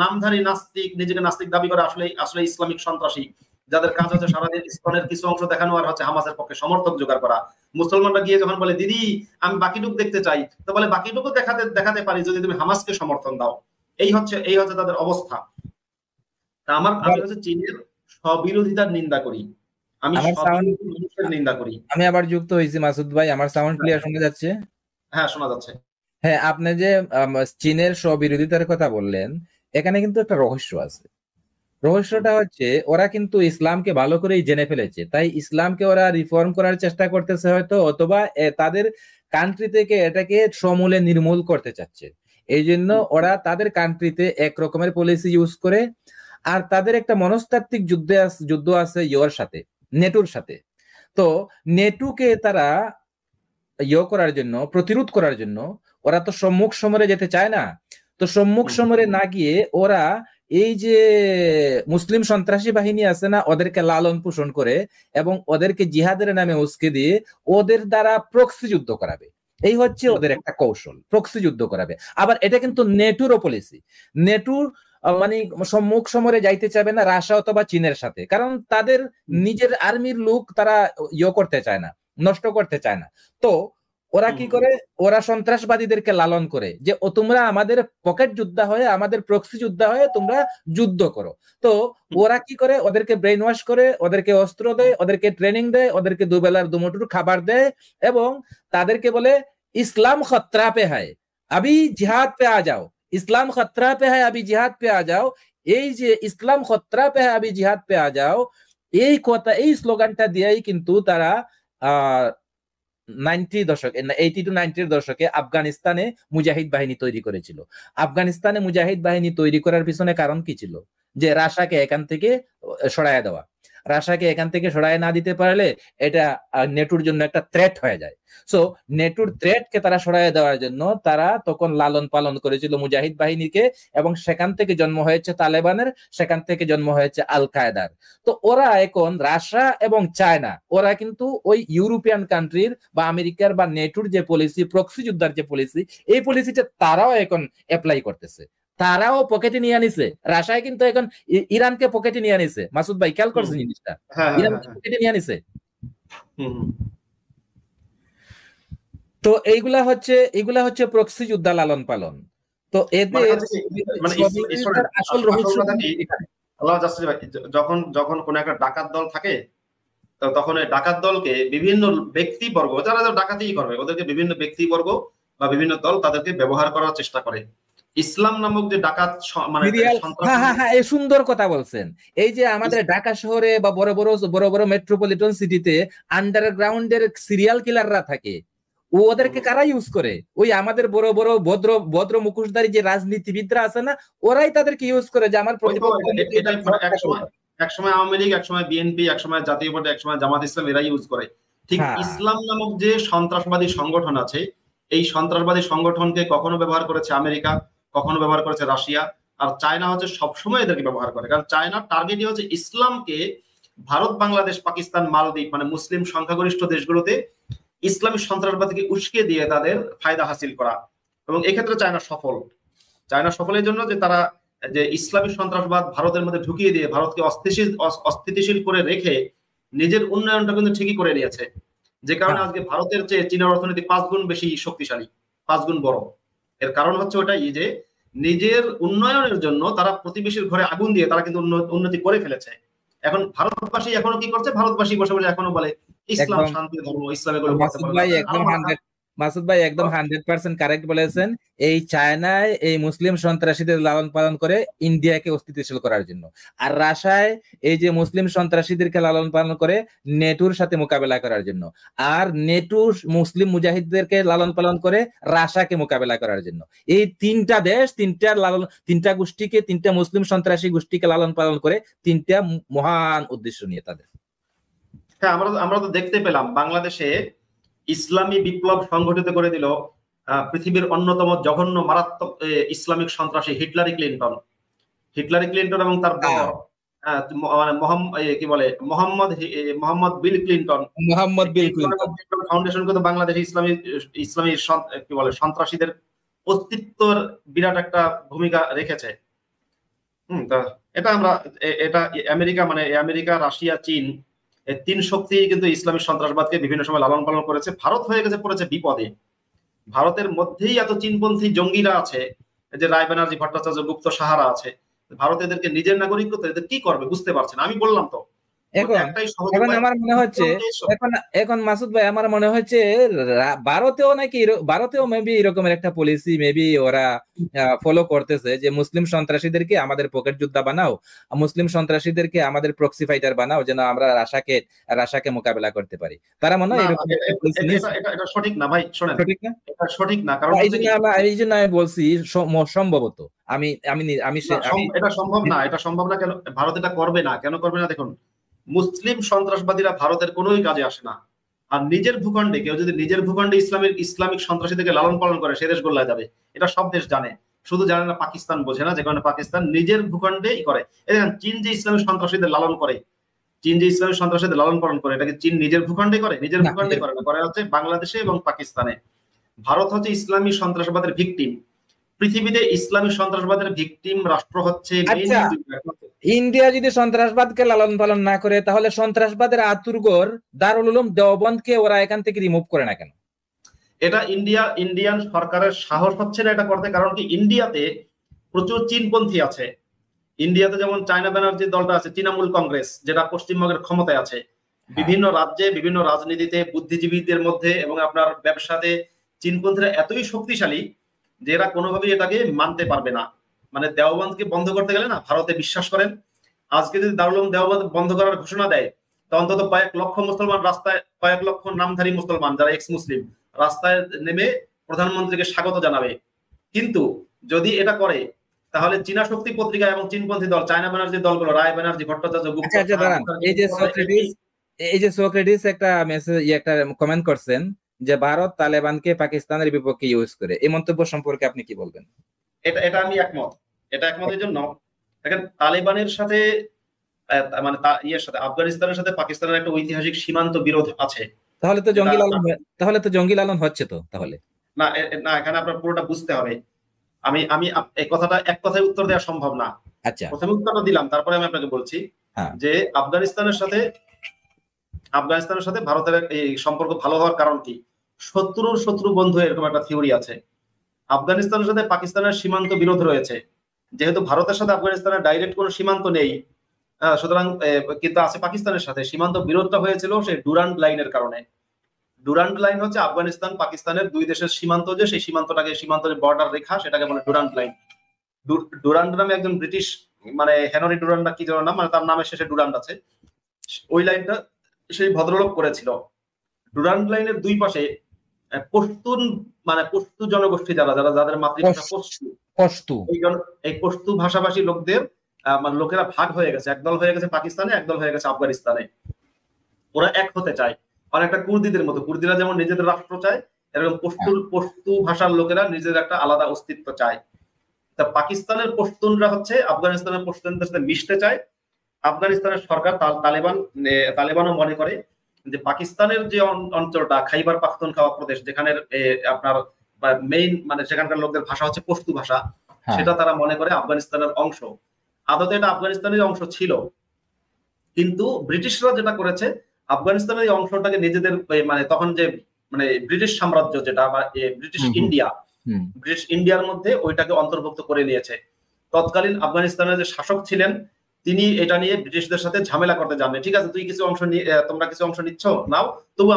নামধারী নাস্তিক, নিজেকে নাস্তিক দাবি করে, আসলে ইসলামিক সন্ত্রাসী, যাদের কাজ হচ্ছে সারাদিন ইসলামের কিছু অংশ দেখানো আর হচ্ছে হামাসের পক্ষে সমর্থক জোগাড় করা। মুসলমানরা গিয়ে যখন বলে দিদি আমি বাকিটুকু দেখতে চাই, তো বলে বাকিটুকু দেখাতে পারি যদি তুমি হামাসকে সমর্থন দাও। এই হচ্ছে তাদের অবস্থা। তা আমি হচ্ছে চীনের স্ববিরোধিতার নিন্দা করি, আমি স্ববিরোধী মানুষের নিন্দা করি। আমি আবার যুক্ত হয়েছি মাসুদ ভাই, আমার সাউন্ড ক্লিয়ার শোনা যাচ্ছে? হ্যাঁ, শোনা যাচ্ছে। হ্যাঁ, আপনি যে চীনের স্ববিরোধিতার কথা বললেন, এখানে কিন্তু একটা রহস্য আছে। রহস্যটা হচ্ছে ওরা কিন্তু ইসলামকে ভালো করেই জেনে ফেলেছে, তাই ইসলামকে ওরা রিফর্ম করার চেষ্টা করতেছে হয়তো, অথবা তাদের কান্ট্রি থেকে এটাকে সমূলে নির্মূল করতে চাচ্ছে। এই জন্য ওরা তাদের কান্ট্রিতে এক রকমের পলিসি ইউজ করে, আর তাদের একটা মনস্তাত্ত্বিক যুদ্ধ আছে ইয়োর সাথে, নেটোর সাথে। তো নেটোকে তারা করার জন্য, প্রতিরোধ করার জন্য ওরা তো সম্মুখ সমরে যেতে চায় না। তো সম্মুখ সমরে না গিয়ে ওরা এই যে মুসলিম সন্ত্রাসী বাহিনী আছে না, ওদেরকে লালন পোষণ করে এবং ওদেরকে জিহাদের নামে উস্কে দিয়ে ওদের দ্বারা প্রক্সি যুদ্ধ করাবে। এই হচ্ছে ওদের একটা কৌশল, প্রক্সি যুদ্ধ করাবে। আবার এটা কিন্তু নেটোরও পলিসি। নেটোর মানে সম্মুখ সমরে যাইতে চাবে না রাশিয়া অথবা চীনের সাথে, কারণ তাদের নিজের আর্মির লোক তারা করতে চায় না, নষ্ট করতে চায় না। তো ওরা কি করে, ওরা সন্ত্রাসবাদীদেরকে লালন করে যে ও তোমরা আমাদের পকেট যোদ্ধা হয়ে, আমাদের প্রক্সি যোদ্ধা হয়ে তোমরা যুদ্ধ করো। তো ওরা কি করে, ওদেরকে ব্রেইন ওয়াশ করে, ওদেরকে অস্ত্র দেয়, ওদেরকে ট্রেনিং দেয়, ওদেরকে দুবেলার দুমুঠো খাবার দেয়, এবং তাদেরকে বলে ইসলাম খতরা পে হ্যায় আবি জিহাদ পে আ যাও, ইসলাম খতরা পে হ্যায় আবি জিহাদ পে আ যাও। এই যে ইসলাম খতরা পে হ্যায় আবি জিহাদ পে আ যাও, এই কথা, এই স্লোগানটা দিয়েই কিন্তু তারা 80 to 90 দশকে আফগানিস্তানে মুজাহিদ বাহিনী তৈরি করেছিল। আফগানিস্তানে মুজাহিদ বাহিনী তৈরি করার পিছনে কারণ কি ছিল? যে রাশাকে এখান থেকে সরায় দেওয়া। রাশাকে এখান থেকে সরায় না দিতে পারলে এটা নেটোর জন্য একটা থ্রেট হয়ে যায়। সো নেটোর থ্রেটকে তারা সরায় দেওয়ার জন্য তারা তখন লালন পালন করেছিল মুজাহিদ বাহিনীকে, এবং সেখান থেকে জন্ম হয়েছে তালেবানের, সেখান থেকে জন্ম হয়েছে আল কায়দার। তো ওরা এখন রাশিয়া এবং চায়না, ওরা কিন্তু ওই ইউরোপিয়ান কান্ট্রির বা আমেরিকার বা নেটোর যে পলিসি, প্রক্সি যুদ্ধের যে পলিসি, এই পলিসিটা তারাও এখন অ্যাপ্লাই করতেছে। তারাও পকেটে নিয়ে নিছে। রাশিয়া কিন্তু এখন ইরানকে পকেটে নিয়ে নিছে। মাসুদ ভাই খেয়াল করছেন জিনিসটা? ইরানকে পকেটে নিয়ে নিছে। তো এইগুলা হচ্ছে প্রক্সি যুদ্ধ লালন পালন। তো এদের আসল রহস্য যখন কোন একটা ডাকাত দল থাকে, তো তখন এই ডাকাত দলকে বিভিন্ন ব্যক্তিবর্গ, যারা ডাকাতি করবে, ওদেরকে বিভিন্ন ব্যক্তিবর্গ বা বিভিন্ন দল তাদেরকে ব্যবহার করার চেষ্টা করে। ইসলাম নামক যে ডাকাত মানে এই সুন্দর কথা বলছেন। এই যে আমাদের ঢাকা শহরে বা বড় বড় মেট্রোপলিটন সিটিতে আন্ডারগ্রাউন্ডের সিরিয়াল কিলাররা থাকে, ওদেরকে কারা ইউজ করে? ওই আমাদের বড় বড় ভদ্র মুখোশধারী যে রাজনীতিবিদরা আছে না, ওরাই তাদেরকে ইউজ করে যে আমার একসময় আওয়ামী লীগ, একসময় বিএনপি, একসময় জাতীয় পার্টি, একসময় জামাত ইসলাম, এরা ইউজ করে। ঠিক ইসলাম নামক যে সন্ত্রাসবাদী সংগঠন আছে, এই সন্ত্রাসবাদী সংগঠনকে কখনো ব্যবহার করেছে আমেরিকা, কখনো ব্যবহার করেছে রাশিয়া, আর চায়না হচ্ছে সবসময় এদেরকে ব্যবহার করে। কারণ চায়নার টার্গেটই হচ্ছে ইসলামকে ভারত, বাংলাদেশ, পাকিস্তান, মালদ্বীপ মানে মুসলিম সংখ্যাগরিষ্ঠ দেশগুলোতে ইসলামী সন্ত্রাসবাদকে উস্কে দিয়ে তাদের ফায়দা হাসিল করা। এবং এক্ষেত্রে চায়না সফল এই জন্য যে তারা যে ইসলামী সন্ত্রাসবাদ ভারতের মধ্যে ঢুকিয়ে দিয়ে ভারতকে অস্থিতিশীল করে রেখে নিজের উন্নয়নটা কিন্তু ঠিকই করে নিয়েছে। যে কারণে আজকে ভারতের চেয়ে চীনের অর্থনীতি 5 গুণ বেশি শক্তিশালী, 5 গুণ বড়। এর কারণ হচ্ছে ওটাই যে নিজের উন্নয়নের জন্য তারা প্রতিবেশীর ঘরে আগুন দিয়ে তারা কিন্তু উন্নতি করে ফেলেছে। এখন ভারতবাসী এখনো কি করছে? ভারতবাসী বসে বসে এখনো বলে ইসলাম শান্তির ধর্ম, ইসলামে কোনো মাসুদ ভাই একদম 100% কারেক্ট বলেছেন। এই চায়নায় এই মুসলিম সন্ত্রাসীদের লালন পালন করে ইন্ডিয়াকে অস্থিতিশীল করার জন্য, আর রাশিয়ায় এই যে মুসলিম সন্ত্রাসীদেরকে লালন পালন করে নেটোর সাথে মোকাবেলা করার জন্য, আর নেটো মুসলিম মুজাহিদদেরকে লালন পালন করে রাশিয়াকে মোকাবেলা করার জন্য। এই তিনটা দেশ তিনটা গোষ্ঠীকে, তিনটা মুসলিম সন্ত্রাসী গোষ্ঠীকে লালন পালন করে তিনটা মহান উদ্দেশ্য নিয়ে তাদের। হ্যাঁ, আমরা তো দেখতে পেলাম বাংলাদেশে ইসলামী বিপ্লব সংগঠিত করে দিল পৃথিবীর অন্যতম জঘন্য মারাত্মক ইসলামিক সন্ত্রাসী হিটলারি ক্লিনটন এবং তার মোহাম্মদ বিল ক্লিনটন ফাউন্ডেশন কিন্তু বাংলাদেশে ইসলামী কি বলে সন্ত্রাসীদের অস্তিত্বের বিরাট একটা ভূমিকা রেখেছে। এটা আমেরিকা, রাশিয়া, চীন, এই 3 শক্তি কিন্তু ইসলামী সন্ত্রাসবাদকে বিভিন্ন সময় লালন পালন করেছে। ভারত পড়েছে বিপদে। ভারতের মধ্যেই এত চীনপন্থী জঙ্গিরা আছে, যে রায় ব্যানার্জি ভট্টাচার্য, গুপ্ত সাহারা আছে। ভারত এদেরকে নিজের নাগরিকত্ব এদের কি করবে বুঝতে পারছে না। আমি বললাম তো এখন আমার মনে হচ্ছে এখন মাসুদ ভাই আমার মনে হচ্ছে ভারতেও মেবি এরকমের একটা পলিসি মেবি ওরা ফলো করতেছে, যে মুসলিম সন্ত্রাসীদেরকে আমাদের পকেট যোদ্ধা বানাও, মুসলিম সন্ত্রাসীদেরকে আমাদের প্রক্সি ফাইটার বানাও, যেন আমরা রাশাকে মোকাবেলা করতে পারি। তারা মনে হয় এরকম। এটা সঠিক না ভাই, শোনেন, এটা সঠিক না। কারণ এই জন্য আমি বলছি সম্ভবত এটা সম্ভব না। কেন ভারত এটা করবে না? কেন করবে না? দেখুন, মুসলিম সন্ত্রাসবাদীরা ভারতের কোনোই কাজে আসে না। আর নিজের ভূখণ্ডে কেউ যদি নিজের ভূখণ্ডে ইসলামিক সন্ত্রাসীদেরকে লালন পালন করে, সে দেশ গোল্লায় যাবে। এটা সব দেশ জানে, শুধু জানে না পাকিস্তান বোঝে না, যে কারণে পাকিস্তান নিজের ভূখণ্ডেই করে। চীন যে ইসলামিক সন্ত্রাসীদের লালন পালন করে, এটাকে চীন নিজের ভূখণ্ডে করে? নিজের ভূখণ্ডে করে না, করে হচ্ছে বাংলাদেশে এবং পাকিস্তানে। ভারত হচ্ছে ইসলামী সন্ত্রাসবাদের ভিকটিম। পৃথিবীতে ইসলামী সন্ত্রাসবাদের ভিকটিম রাষ্ট্র হচ্ছে ইন্ডিয়া। যদি সন্ত্রাসবাদকে লালন পালন না করে, তাহলে সন্ত্রাসবাদের আতুরঘর দারুল উলুম দেওবন্দকে ওরা এখান থেকে রিমুভ করে না কেন? এটা ইন্ডিয়ান সরকারের সাহস হচ্ছে না এটা করতে, কারণ কি ইন্ডিয়াতে প্রচুর চীনপন্থী আছে। ইন্ডিয়াতে যেমন চায়না ব্যানার্জির দলটা আছে, তৃণমূল কংগ্রেস, যেটা পশ্চিমবঙ্গের ক্ষমতায় আছে। বিভিন্ন রাজ্যে বিভিন্ন রাজনীতিতে বুদ্ধিজীবীদের মধ্যে এবং আপনার ব্যবসাতে চীনপন্থীরা এতই শক্তিশালী যে এরা কোনোভাবেই এটাকে মানতে পারবে না। মানে দেওবন্দকে বন্ধ করতে গেলে না, ভারতে বিশ্বাস করেন আজকে যদি দারুল উলুম দেওবন্দ বন্ধ করার ঘোষণা দেয়, তো অন্তত কয়েক লক্ষ মুসলমান রাস্তায়, কয়েক লক্ষ নামধারী মুসলমান যারা এক্স মুসলিম রাস্তায় নেমে প্রধানমন্ত্রীকে স্বাগত জানাবে। কিন্তু যদি এটা করে তাহলে চীনা শক্তি পত্রিকা এবং চীনপন্থী দল, চায়না ব্যানার্জির দলগুলো, রায় ব্যানার্জি, ভট্টাচার্য, গুপ্তা, এই যে সোক্রেটিস একটা মেসেজ একটা কমেন্ট করছেন যে ভারত তালেবানকে পাকিস্তানের বিপক্ষে ইউজ করে, এই মন্তব্য সম্পর্কে আপনি কি বলবেন? এটা আমি একমত। এটা একমতের জন্য দেখেন তালেবানের সাথে মানে ইয়ের সাথে আফগানিস্তানের সাথে পাকিস্তানের একটা ঐতিহাসিক সীমান্ত বিরোধ আছে। তাহলে তো জঙ্গি লালন হচ্ছে তো তাহলে না না, এখানে আপনার পুরোটা বুঝতে হবে। আমি এই কথাটা এক কথায় উত্তর দেওয়া সম্ভব না। আচ্ছা, প্রথমে উত্তরটা দিলাম, তারপরে আমি আপনাকে বলছি যে আফগানিস্তানের সাথে ভারতের এই সম্পর্ক ভালো হওয়ার কারণ কি? শত্রুর শত্রু বন্ধু, এরকম একটা থিওরি আছে। আফগানিস্তানের সাথে পাকিস্তানের সীমান্ত বিরোধ রয়েছে, যেহেতু ভারতের সাথে আফগানিস্তানের ডাইরেক্ট কোনো সীমান্ত নেই, সুতরাং কিন্তু আছে পাকিস্তানের সাথে। সীমান্ত বিরোধটা হয়েছিল সেই ডুরান্ড লাইনের কারণে। ডুরান্ড লাইন হচ্ছে আফগানিস্তান পাকিস্তানের দুই দেশের সীমান্ত, যে সেই সীমান্তটাকে, সীমান্তের বর্ডার রেখা, সেটাকে বলে ডুরান্ড লাইন। ডুরান্ড নামে একজন ব্রিটিশ, মানে হেনরি ডুরান্ড না কি যেন নাম, মানে তার নামের শেষে ডুরান্ড আছে, ওই লাইনটা সেই ভদ্রলোক করেছিল। ডুরান্ড লাইনের দুই পাশে পশতুন, মানে পশতু জনগোষ্ঠী যাদের মাতৃভাষা পশতু, এই পশতু ভাষাভাষী লোকদের মানে লোকেরা ভাগ হয়ে গেছে, একদল হয়ে গেছে পাকিস্তানে, একদল হয়ে গেছে আফগানিস্তানে। ওরা এক হতে চায়, অনেকটা কুর্দিদের মতো। কুর্দিরা যেমন নিজেদের রাষ্ট্র চায়, এরকম পশতু ভাষার লোকেরা নিজেদের একটা আলাদা অস্তিত্ব চায়। তা পাকিস্তানের পশতুনরা হচ্ছে আফগানিস্তানের পশতুনদের সাথে মিশতে চায়। আফগানিস্তানের সরকার তালেবানও মনে করে যে পাকিস্তানের যে অঞ্চলটা খাইবার পাখতুনখাওয়া প্রদেশ, যেখানে আপনার মেইন মানে সেখানকার লোকদের ভাষা হচ্ছে পশতু ভাষা, সেটা তারা মনে করে আফগানিস্তানের অংশ। আদতে এটা আফগানিস্তানের অংশ ছিল, কিন্তু ব্রিটিশরা যেটা করেছে, আফগানিস্তানের এই অংশটাকে নিজেদের মানে তখন যে মানে ব্রিটিশ সাম্রাজ্য যেটা বা ব্রিটিশ ইন্ডিয়ার মধ্যে ওইটাকে অন্তর্ভুক্ত করে নিয়েছে। তৎকালীন আফগানিস্তানের যে শাসক ছিলেন তিনি এটা নিয়ে ব্রিটিশদের সাথে ঝামেলা করতে জানেন। ঠিক আছে, তোমরা কিছু অংশ নিচ্ছ নাও, তবু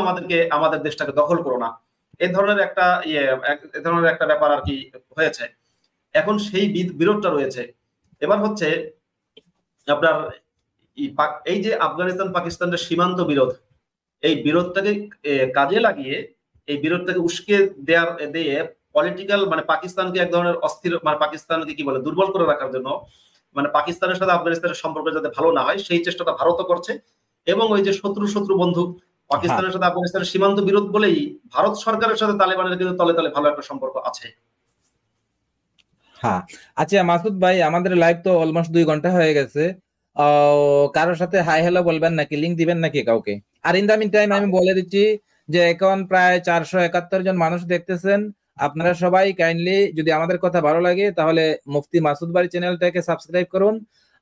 আমাদের দেশটাকে দখল করো না, এই ধরনের একটা ব্যাপার আর কি হয়েছে। এখন সেই বিরোধটা রয়েছে। এবার হচ্ছে আপনার এই যে আফগানিস্তান পাকিস্তানের সীমান্ত বিরোধ, এই বিরোধটাকে কাজে লাগিয়ে, এই বিরোধটাকে উস্কে দিয়ে পলিটিক্যাল মানে পাকিস্তানকে এক ধরনের অস্থির, মানে পাকিস্তানকে কি বলে দুর্বল করে রাখার জন্য, মানে পাকিস্তানের সাথে আফগানিস্তানের সম্পর্ক যাতে ভালো না হয় সেই চেষ্টাটা ভারতও করছে। এবং ওই যে শত্রু বন্ধু পাকিস্তানের সাথে আফগানিস্তানের সীমান্ত বিরোধ বলেই ভারত সরকারের সাথে তালেবানের কিন্তু তলে তলে ভালো একটা সম্পর্ক আছে। হ্যাঁ, আচ্ছা মাসুদ ভাই, আমাদের লাইভ তো অলমোস্ট 2 ঘন্টা হয়ে গেছে। কারোর সাথে হাই হ্যালো বলবেন নাকি, লিংক দিবেন নাকি কাউকে? আর ইন দা মিন টাইম আমি বলে দিচ্ছি যে এখন প্রায় 471 জন মানুষ দেখতেছেন। আপনারা সবাই কাইন্ডলি যদি আমাদের কথা ভালো লাগে তাহলে মুফতি মাসুদ ভাই চ্যানেলটাকে সাবস্ক্রাইব করুন,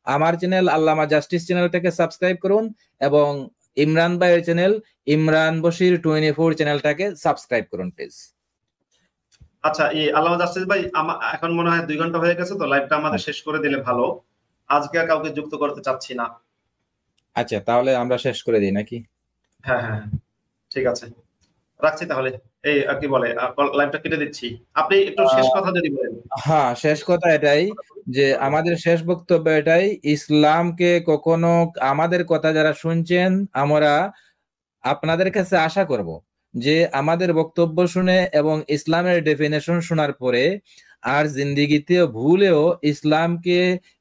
আমার চ্যানেল আল্লামা জাস্টিস চ্যানেলটাকে সাবস্ক্রাইব করুন, এবং ইমরান ভাইয়ের চ্যানেল ইমরান বশির 24 চ্যানেলটাকে সাবস্ক্রাইব করুন প্লিজ। আচ্ছা, আল্লামা জাস্টিস ভাই, এখন মনে হয় 2 ঘন্টা হয়ে গেছে, তো লাইভটা আমাদের শেষ করে দিলে ভালো। আজকে আর কাউকে যুক্ত করতে চাচ্ছি না। আচ্ছা, তাহলে আমরা শেষ করে দিই নাকি? হ্যাঁ, ঠিক আছে, রাখছি তাহলে। এই আর কি বলে, লাইভটা কেটে দিচ্ছি। আপনি একটু শেষ কথা যদি বলেন। হ্যাঁ, শেষ কথা এটাই যে আমাদের শেষ বক্তব্য এটাই, ইসলামকে কখনো, আমাদের কথা যারা শুনছেন, আমরা আপনাদের কাছে আশা করব যে আমাদের বক্তব্য শুনে এবং ইসলামের ডেফিনেশন শোনার পরে আর জিন্দিগিতে ভুলেও ইসলামকে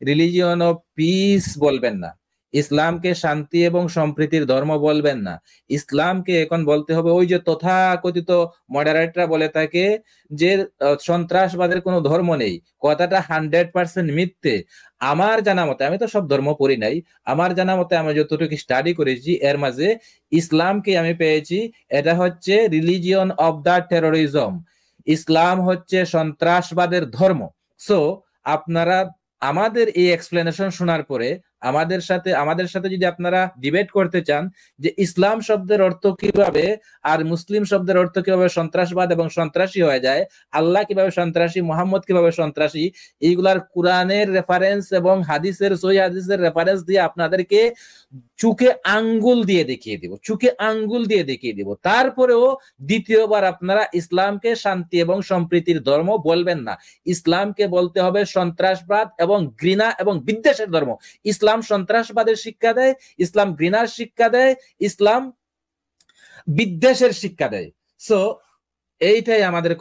রিলিজিয়ন অফ পিস বলবেন না, ইসলামকে শান্তি এবং সম্প্রীতির ধর্ম বলবেন না। ইসলামকে এখন বলতে হবে ওই যে তথাকথিত মডারেটরা বলে থাকে যে সন্ত্রাসবাদের কোনো ধর্ম নেই, কথাটা 100% মিথ্যে। আমার জানা মতে, আমি তো সব ধর্ম পড়ি নাই, আমার জানা মতে আমি যতটুকু স্টাডি করেছি এর মাঝে ইসলামকে আমি পেয়েছি এটা হচ্ছে রিলিজিয়ন অফ দ্য টেরোরিজম, ইসলাম হচ্ছে সন্ত্রাসবাদের ধর্ম। সো আপনারা আমাদের এই এক্সপ্লেনেশন শোনার পরে আমাদের সাথে যদি আপনারা ডিবেট করতে চান যে ইসলাম শব্দের অর্থ কিভাবে আর মুসলিম শব্দের অর্থ কিভাবে সন্ত্রাসবাদ এবং সন্ত্রাসী হয়ে যায়, আল্লাহ কিভাবে সন্ত্রাসী, মোহাম্মদ কিভাবে সন্ত্রাসী, এইগুলার কোরআনের রেফারেন্স এবং সহিহ হাদিসের রেফারেন্স দিয়ে আপনাদেরকে চুকে আঙ্গুল দিয়ে দেখিয়ে দিব। তারপরেও দ্বিতীয়বার আপনারা ইসলামকে শান্তি এবং সম্প্রীতির ধর্ম বলবেন না। ইসলামকে বলতে হবে সন্ত্রাসবাদ এবং ঘৃণা এবং বিদ্বেষের ধর্ম। ইসলাম সন্ত্রাসবাদের শিক্ষা দেয়, ইসলাম ঘৃণার শিক্ষা দেয়, ইসলাম বিদ্বেষের শিক্ষা দেয়। সো এইটাই আমাদের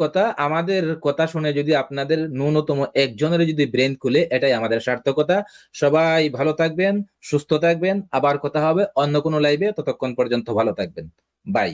কথা শুনে যদি আপনাদের ন্যূনতম একজনের যদি ব্রেন খুলে, এটাই আমাদের সার্থকতা। সবাই ভালো থাকবেন, সুস্থ থাকবেন, আবার কথা হবে অন্য কোনো লাইভে। ততক্ষণ পর্যন্ত ভালো থাকবেন, বাই।